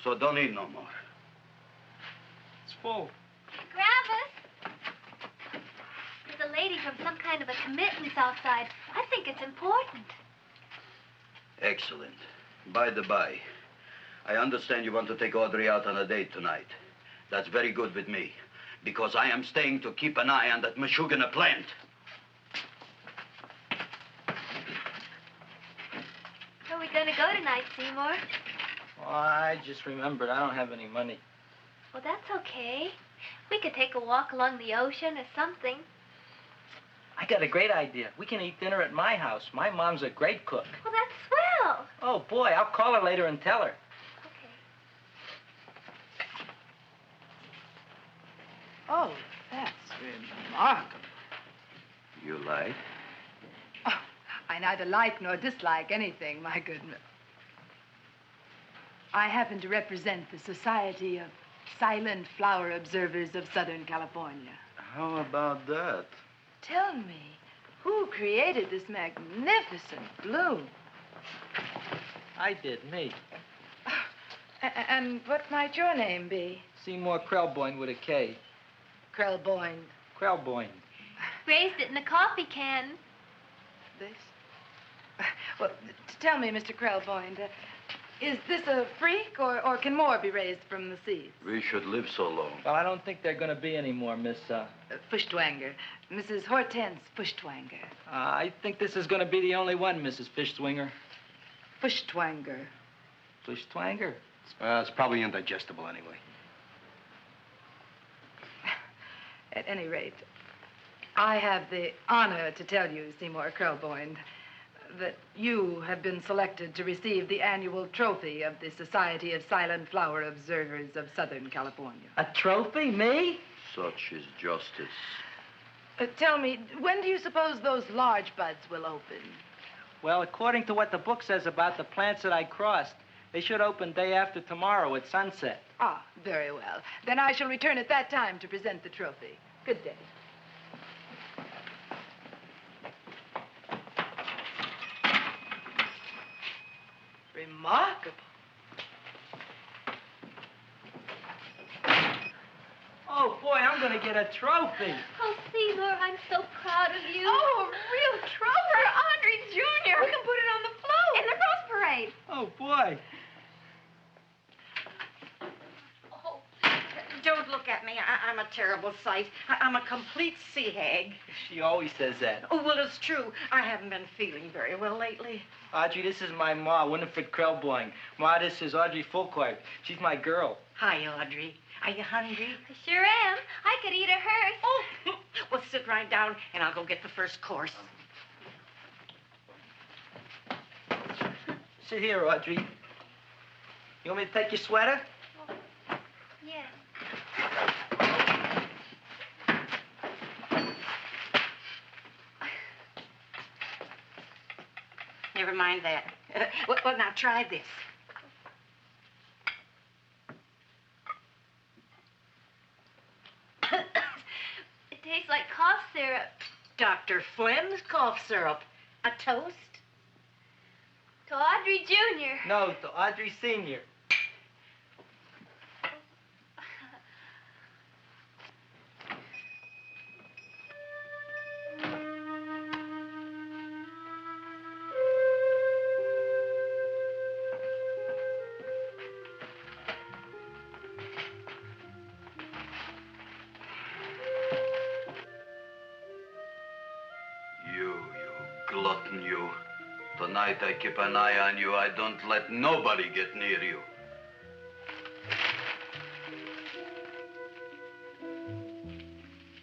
So don't eat no more. It's full. Gravis! There's a lady from some kind of a committance outside. I think it's important. Excellent. By the by, I understand you want to take Audrey out on a date tonight. That's very good with me, because I am staying to keep an eye on that Meshuggah plant. Where are we going to go tonight, Seymour? Well, I just remembered I don't have any money. Well, that's okay. We could take a walk along the ocean or something. I got a great idea. We can eat dinner at my house. My mom's a great cook. Well, that's swell. Oh, boy, I'll call her later and tell her. Oh, that's remarkable. You like? Oh, I neither like nor dislike anything, my goodness. I happen to represent the Society of Silent Flower Observers of Southern California. How about that? Tell me, who created this magnificent bloom? I did, me. And what might your name be? Seymour Krelboyne with a K. Krelboyne. Krelboyne. Raised it in a coffee can. This? Well, tell me, Mr. Krelboyne, is this a freak, or can more be raised from the seeds? We should live so long. Well, I don't think they're going to be any more, Miss, Fuschtwanger. Mrs. Hortense Fuschtwanger. I think this is going to be the only one, Mrs. Fishswinger. Fuschtwanger. Fuschtwanger? It's probably indigestible anyway. At any rate, I have the honor to tell you, Seymour Krelboyne, that you have been selected to receive the annual trophy of the Society of Silent Flower Observers of Southern California. A trophy? Me? Such is justice. Tell me, when do you suppose those large buds will open? Well, according to what the book says about the plants that I crossed, they should open day after tomorrow at sunset. Ah, very well. Then I shall return at that time to present the trophy. Good day. Remarkable. Oh, boy, I'm going to get a trophy. Oh, Seymour, I'm so proud of you. Oh, a real trophy for Audrey Jr. We can put it on the float. In the Rose Parade. Oh, boy. Don't look at me. I'm a terrible sight. I'm a complete sea hag. She always says that. Oh, well, it's true. I haven't been feeling very well lately. Audrey, this is my ma, Winifred Krelboyne. Ma, this is Audrey Fulcourt. She's my girl. Hi, Audrey. Are you hungry? I sure am. I could eat a hearse. Oh, well, sit right down, and I'll go get the first course. Sit here, Audrey. You want me to take your sweater? Yes. Never mind that. Well, now try this. It tastes like cough syrup. Dr. Flynn's cough syrup. A toast? To Audrey Jr. No, to Audrey Sr. You glutton, you. Tonight I keep an eye on you. I don't let nobody get near you.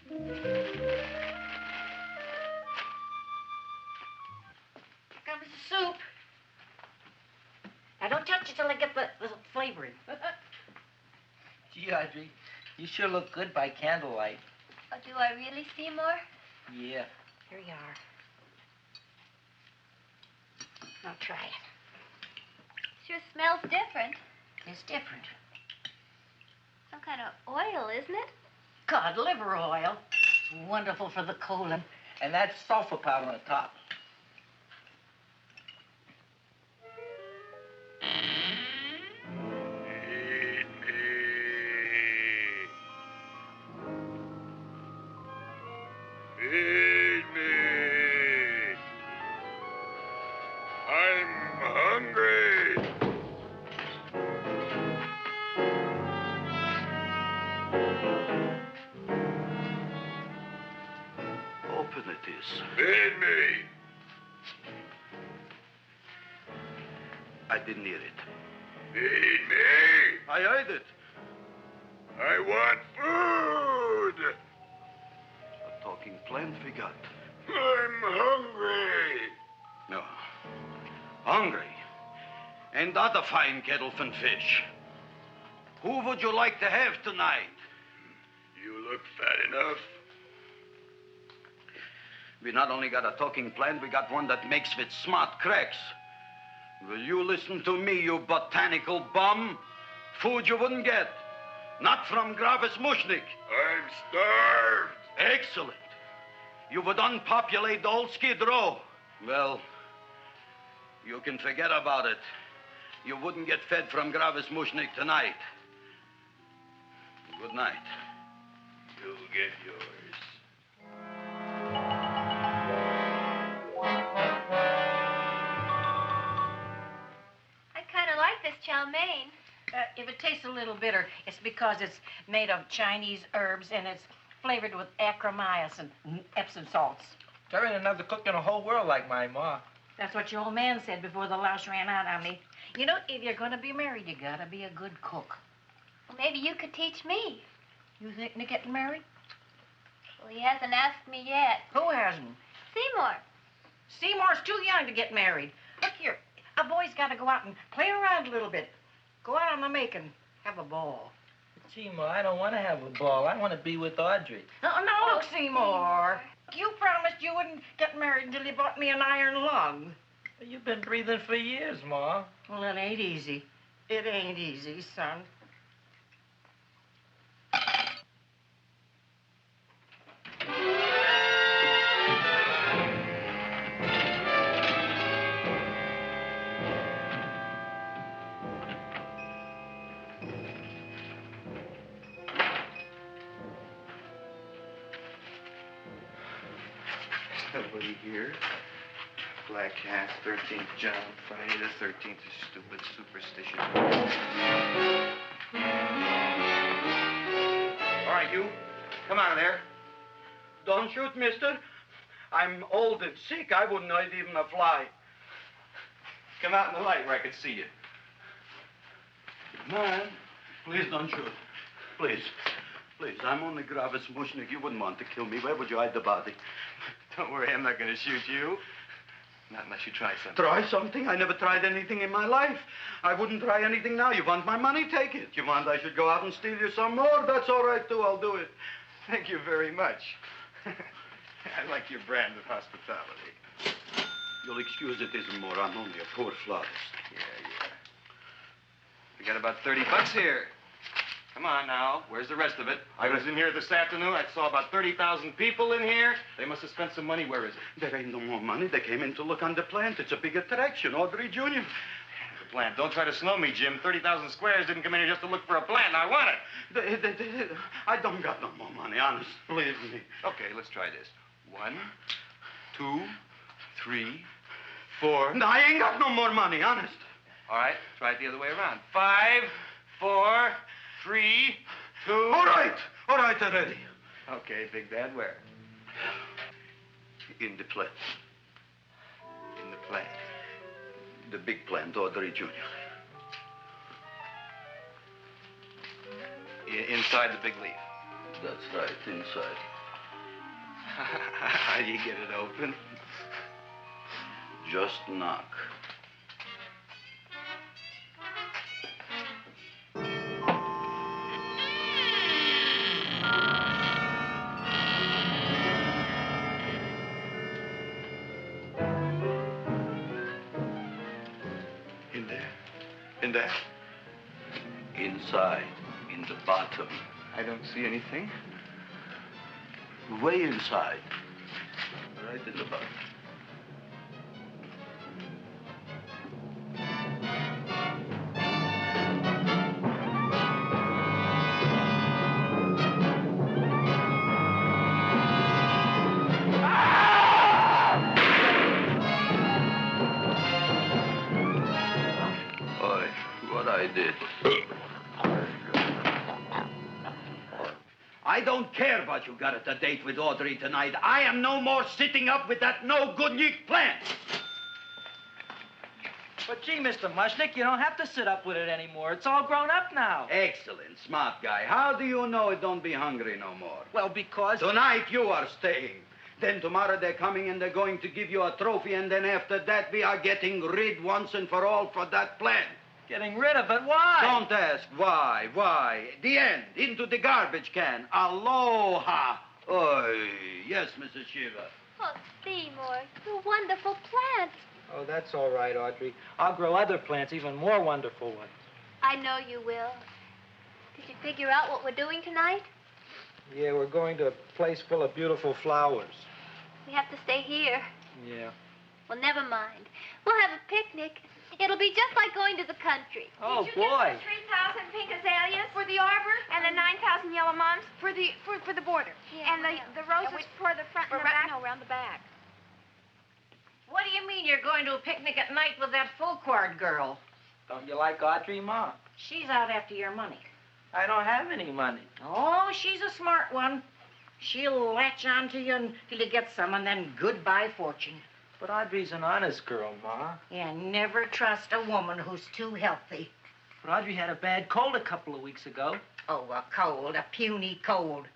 Here comes the soup. Now, don't touch it till I get the flavoring. Gee, Audrey, you sure look good by candlelight. Oh, do I really, Seymour? Yeah. Here you are. Now try it. Sure smells different. It's different. Some kind of oil, isn't it? Cod liver oil. It's wonderful for the colon. And that's sulfur powder on the top. Feed me. I'm hungry. Open it is. Feed me. I didn't hear it. Feed me. I heard it. I want food. A talking plant we got. I'm hungry. No. Hungry. And other fine kettlefen fish. Who would you like to have tonight? You look fat enough. We not only got a talking plant, we got one that makes with smart cracks. Will you listen to me, you botanical bum? Food you wouldn't get. Not from Gravis Mushnik. I'm starved. Excellent. You would unpopulate the old Skid Row. Well, you can forget about it. You wouldn't get fed from Gravis Mushnik tonight. Good night. You'll get yours. I kind of like this chow mein. If it tastes a little bitter, it's because it's made of Chinese herbs and it's flavored with acromycin and Epsom salts. There ain't another cook in the whole world like my ma. That's what your old man said before the louse ran out on me. You know, if you're going to be married, you got to be a good cook. Well, maybe you could teach me. You thinking of getting married? Well, he hasn't asked me yet. Who hasn't? Seymour. Seymour's too young to get married. Look here, a boy's got to go out and play around a little bit. Go out on the make and have a ball. Seymour, I don't want to have a ball. I want to be with Audrey. No, look, Seymour. You promised you wouldn't get married until you bought me an iron lung. You've been breathing for years, Ma. Well, it ain't easy. It ain't easy, son. Nobody here. Black Cat, 13th John, Friday the 13th is stupid superstition. All right, you. Come out of there. Don't shoot, mister. I'm old and sick. I wouldn't hurt even a fly. Come out in the light where I can see you. Man, please don't shoot. Please. Please, I'm only Gravis Mushnik. You wouldn't want to kill me. Where would you hide the body? Don't worry, I'm not going to shoot you. Not unless you try something. Try something? I never tried anything in my life. I wouldn't try anything now. You want my money? Take it. You want I should go out and steal you some more? That's all right, too. I'll do it. Thank you very much. I like your brand of hospitality. You'll excuse it isn't more. I'm only a poor florist. Yeah. We got about $30 here. Come on now. Where's the rest of it? I was in here this afternoon. I saw about 30,000 people in here. They must have spent some money. Where is it? There ain't no more money. They came in to look on the plant. It's a big attraction. Audrey Jr. The plant. Don't try to slow me, Jim. 30,000 squares didn't come in here just to look for a plant. I want it. I don't got no more money, honest. Believe me. Okay, let's try this. 1, 2, 3, 4. No, I ain't got no more money, honest. All right, try it the other way around. 5, 4, 3, 2. All right already. Okay, Big Dad, where? In the plant. In the plant. The big plant, Audrey Jr. Inside the big leaf. That's right, inside. How do you get it open? Just knock. In there? Inside, in the bottom. I don't see anything. Way inside. Right in the bottom. I don't care about you got at the date with Audrey tonight. I am no more sitting up with that no-good Nick plant. But gee, Mr. Mushnik, you don't have to sit up with it anymore. It's all grown up now. Excellent, smart guy. How do you know it don't be hungry no more? Well, because... Tonight you are staying. Then tomorrow they're coming and they're going to give you a trophy, and then after that we are getting rid once and for all for that plant. Getting rid of it? Why? Don't ask why. The end. Into the garbage can. Aloha. Oy. Yes, Mrs. Shiva. Oh, Seymour, you wonderful plant. Oh, that's all right, Audrey. I'll grow other plants, even more wonderful ones. I know you will. Did you figure out what we're doing tonight? Yeah, we're going to a place full of beautiful flowers. We have to stay here. Yeah. Well, never mind. We'll have a picnic. It'll be just like going to the country. Oh, Did you boy. get the 3,000 pink azaleas for the arbor and the 9,000 yellow mums for the border? Yeah, and the roses for the front and the back? No, around the back. What do you mean you're going to a picnic at night with that full-quart girl? Don't you like Audrey, Ma? She's out after your money. I don't have any money. Oh, she's a smart one. She'll latch on to you until you get some, and then goodbye fortune. But Audrey's an honest girl, Ma. Yeah, never trust a woman who's too healthy. But Audrey had a bad cold a couple of weeks ago. Oh, a cold, a puny cold.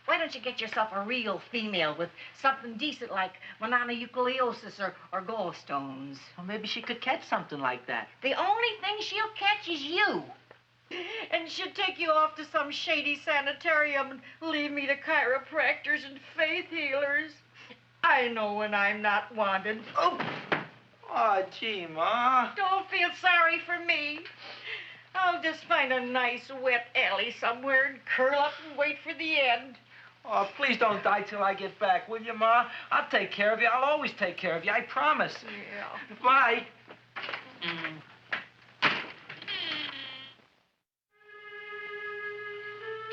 Why don't you get yourself a real female with something decent like mononucleosis or gallstones? Well, maybe she could catch something like that. The only thing she'll catch is you. And she'd take you off to some shady sanitarium and leave me to chiropractors and faith healers. I know when I'm not wanted. Oh, gee, Ma. Don't feel sorry for me. I'll just find a nice wet alley somewhere and curl up and wait for the end. Oh, please don't die till I get back, will you, Ma? I'll take care of you. I'll always take care of you. I promise. Yeah. Bye.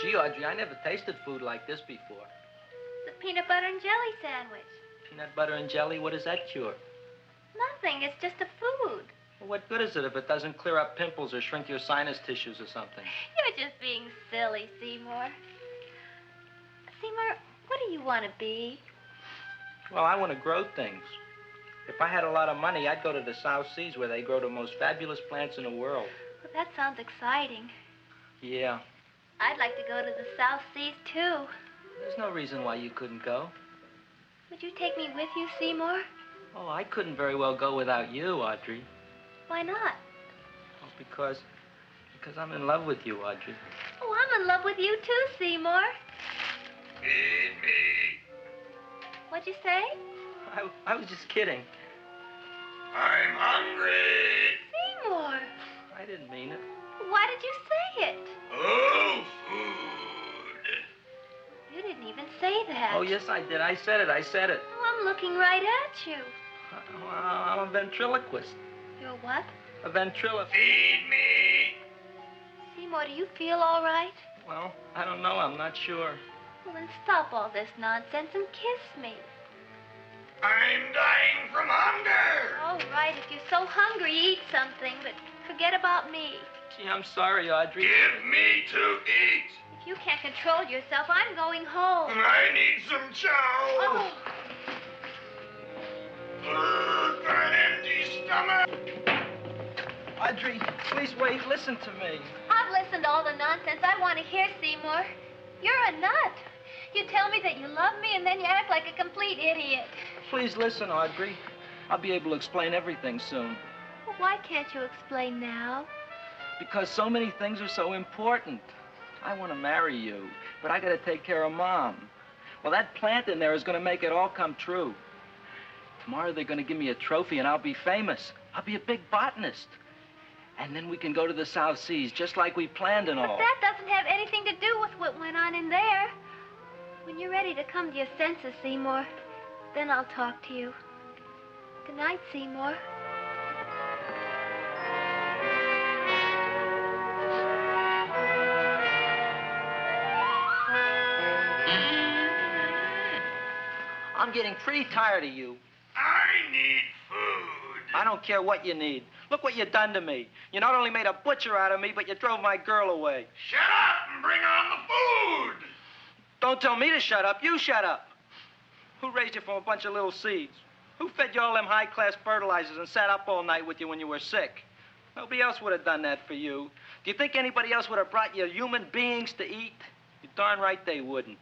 Gee, Audrey, I never tasted food like this before. The peanut butter and jelly sandwich. Peanut butter and jelly, what does that cure? Nothing. It's just a food. Well, what good is it if it doesn't clear up pimples or shrink your sinus tissues or something? You're just being silly, Seymour. Seymour, what do you want to be? Well, I want to grow things. If I had a lot of money, I'd go to the South Seas where they grow the most fabulous plants in the world. Well, that sounds exciting. Yeah. I'd like to go to the South Seas, too. There's no reason why you couldn't go. Would you take me with you, Seymour? Oh, I couldn't very well go without you, Audrey. Why not? Oh, because I'm in love with you, Audrey. Oh, I'm in love with you, too, Seymour. Feed me. What'd you say? I was just kidding. I'm hungry. Seymour. I didn't mean it. Why did you say it? Oh, food. You didn't even say that. Oh, yes, I did. I said it. Oh, I'm looking right at you. I'm a ventriloquist. You're what? A ventriloquist. Feed me. Seymour, do you feel all right? Well, I don't know. I'm not sure. Well, then stop all this nonsense and kiss me. I'm dying from hunger. All right, if you're so hungry, eat something, but forget about me. Gee, I'm sorry, Audrey. Give me to eat. If you can't control yourself, I'm going home. I need some chow. Oh. An empty stomach. Audrey, please wait. Listen to me. I've listened to all the nonsense I want to hear, Seymour. You're a nut. You tell me that you love me, and then you act like a complete idiot. Please listen, Audrey. I'll be able to explain everything soon. Well, why can't you explain now? Because so many things are so important. I want to marry you, but I got to take care of Mom. Well, that plant in there is going to make it all come true. Tomorrow they're going to give me a trophy, and I'll be famous. I'll be a big botanist. And then we can go to the South Seas, just like we planned and all. But that doesn't have anything to do with what went on in there. When you're ready to come to your senses, Seymour, then I'll talk to you. Good night, Seymour. I'm getting pretty tired of you. I need food. I don't care what you need. Look what you done to me. You not only made a butcher out of me, but you drove my girl away. Shut up and bring on the food. Don't tell me to shut up. You shut up. Who raised you from a bunch of little seeds? Who fed you all them high-class fertilizers and sat up all night with you when you were sick? Nobody else would have done that for you. Do you think anybody else would have brought you human beings to eat? You're darn right they wouldn't.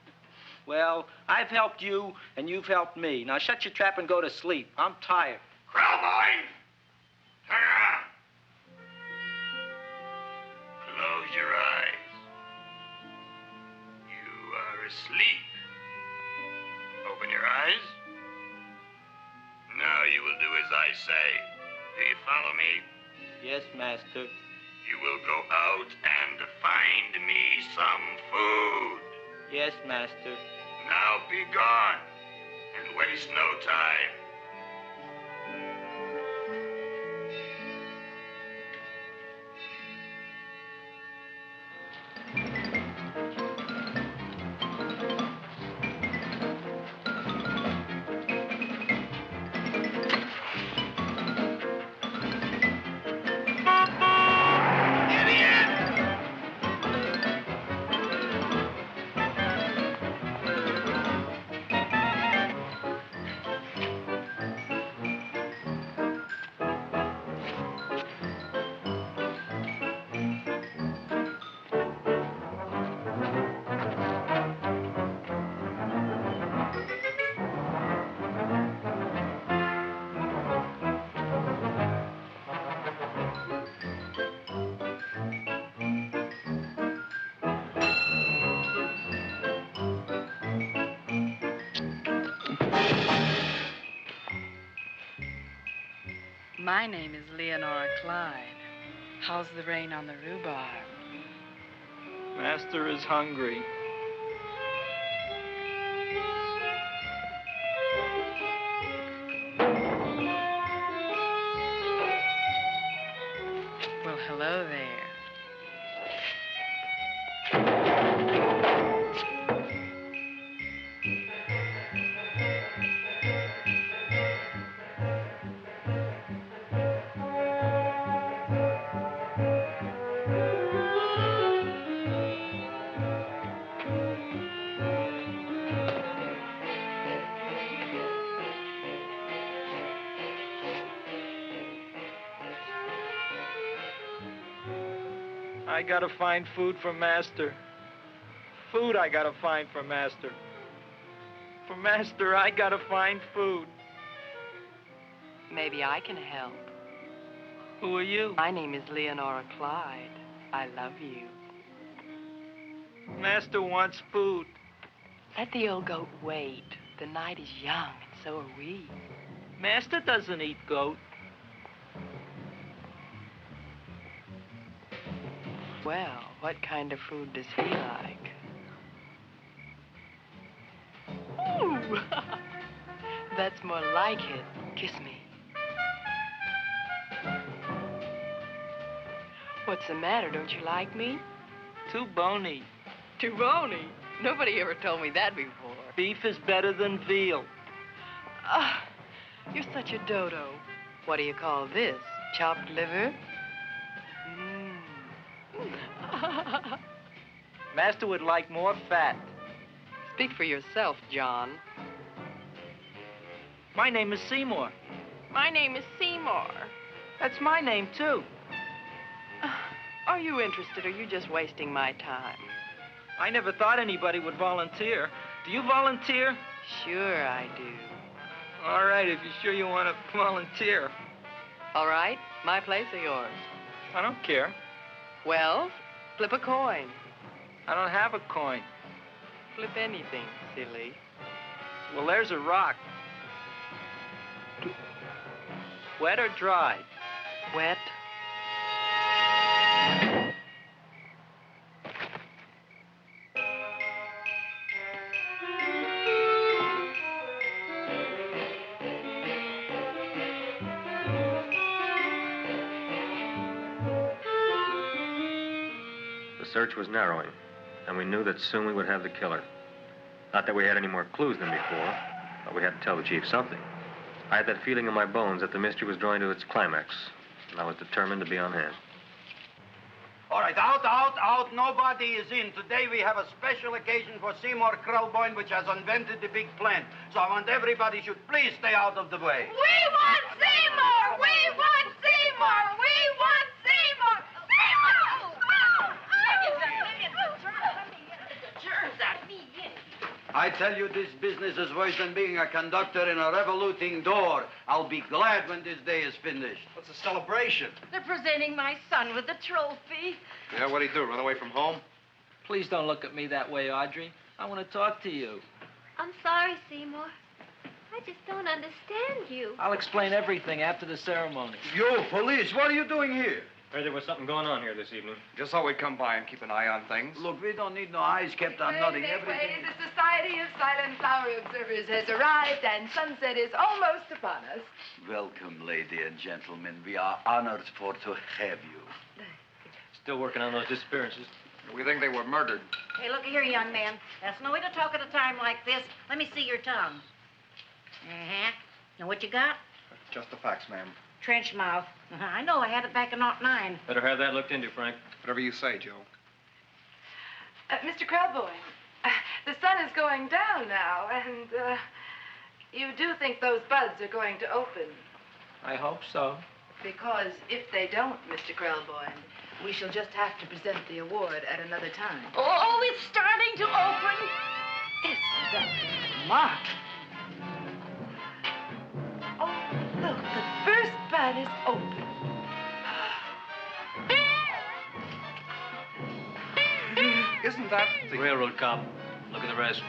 Well, I've helped you, and you've helped me. Now shut your trap and go to sleep. I'm tired. Krellboy, turn around. Close your eyes. You are asleep. Open your eyes. Now you will do as I say. Do you follow me? Yes, master. You will go out and find me some food. Yes, master. Now be gone and waste no time. My name is Leonora Clyde. How's the rain on the rhubarb? Master is hungry. Well, hello there. I gotta find food for Master. Food I gotta find for Master. For Master, I gotta find food. Maybe I can help. Who are you? My name is Leonora Clyde. I love you. Master wants food. Let the old goat wait. The night is young, and so are we. Master doesn't eat goat. Well, what kind of food does he like? Ooh! That's more like it. Kiss me. What's the matter? Don't you like me? Too bony. Too bony? Nobody ever told me that before. Beef is better than veal. Ah, you're such a dodo. What do you call this? Chopped liver? Master would like more fat. Speak for yourself, John. My name is Seymour. My name is Seymour. That's my name, too. Are you interested, or are you just wasting my time? I never thought anybody would volunteer. Do you volunteer? Sure I do. All right, if you're sure you want to volunteer. All right, my place or yours? I don't care. Well, flip a coin. I don't have a coin. Flip anything, silly. Well, there's a rock. Wet or dry? Wet. The search was narrowing, and we knew that soon we would have the killer. Not that we had any more clues than before, but we had to tell the chief something. I had that feeling in my bones that the mystery was drawing to its climax, and I was determined to be on hand. All right, out. Nobody is in. Today we have a special occasion for Seymour Krelboyne, which has invented the big plan. So I want everybody should please stay out of the way. We want Seymour! We want Seymour! We want Seymour! I tell you, this business is worse than being a conductor in a revoluting door. I'll be glad when this day is finished. What's the celebration? They're presenting my son with a trophy. Yeah, what'd he do, run away from home? Please don't look at me that way, Audrey. I want to talk to you. I'm sorry, Seymour. I I just don't understand you. I'll explain everything after the ceremony. You, police, what are you doing here? Heard there was something going on here this evening. Just thought we'd come by and keep an eye on things. Look, we don't need no eyes kept on nothing. Everything. The Society of Silent Flower Observers has arrived, and sunset is almost upon us. Welcome, lady and gentlemen. We are honored for to have you. Still working on those disappearances. We think they were murdered. Hey, look here, young man. That's no way to talk at a time like this. Let me see your tongue. Uh-huh. Now, what you got? Just the facts, ma'am. Trench mouth. I know. I had it back in '09. Better have that looked into, Frank. Whatever you say, Joe. Mr. Krelboyne, the sun is going down now, and you do think those buds are going to open? I hope so. Because if they don't, Mr. Krelboyne, we shall just have to present the award at another time. Oh, it's starting to open. Isn't that marvelous? Oh, look, the first bud is open. Isn't that the railroad cop? Look at the rest.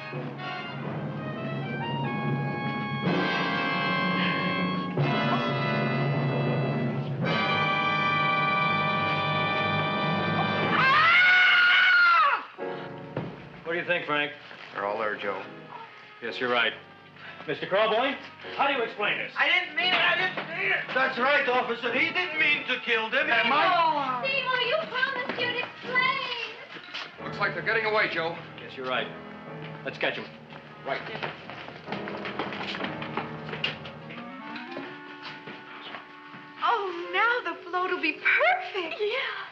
What do you think, Frank? They're all there, Joe. Yes, you're right. Mr. Krelboyne, how do you explain this? I didn't mean it. That's right, officer. He didn't mean to kill them. Am I? Seymour, you promised you'd explain. Looks like they're getting away, Joe. Yes, you're right. Let's catch him. Right. Oh, now the float will be perfect. Yeah.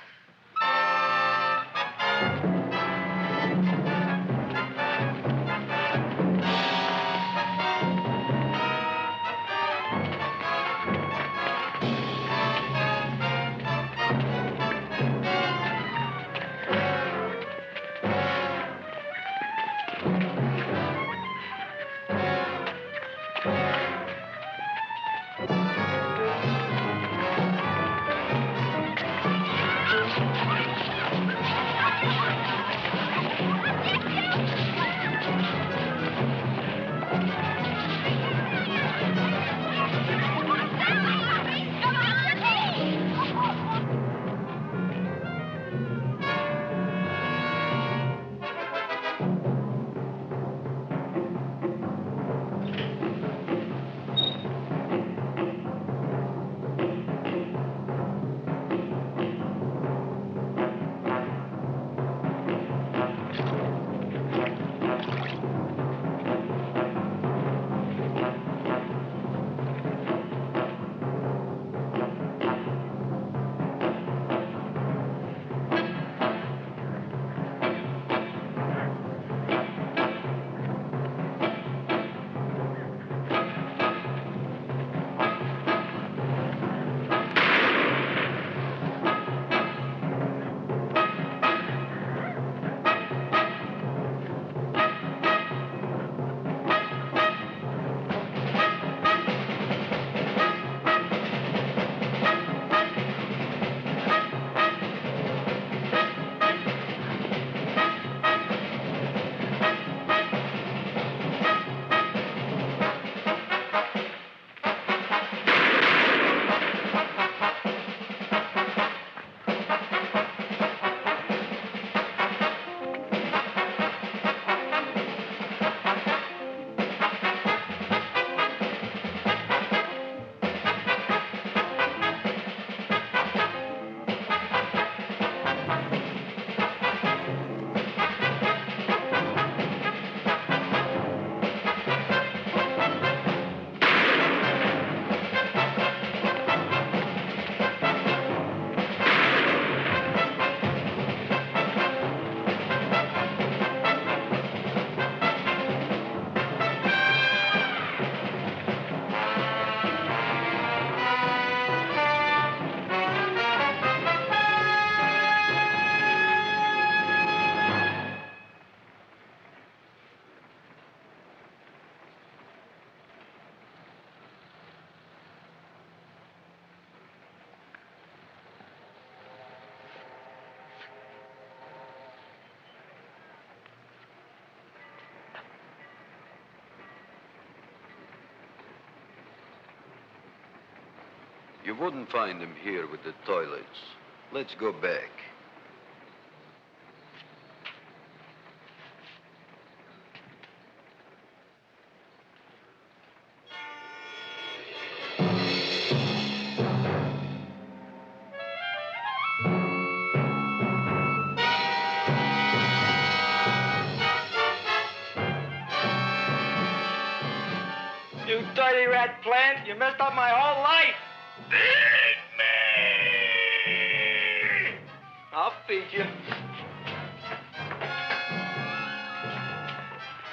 You wouldn't find him here with the toilets. Let's go back. You dirty rat plant, you messed up my whole life. I'll feed you.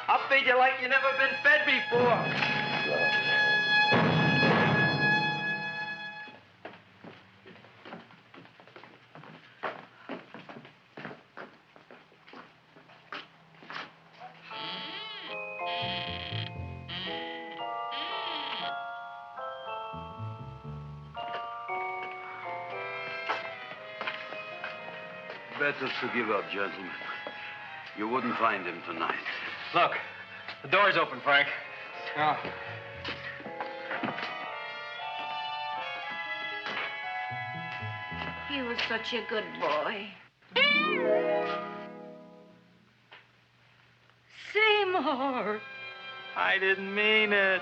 I'll feed you like you never been fed before. Better to give up, gentlemen. You wouldn't find him tonight. Look, the door's open, Frank. Oh. He was such a good boy. Seymour! I didn't mean it.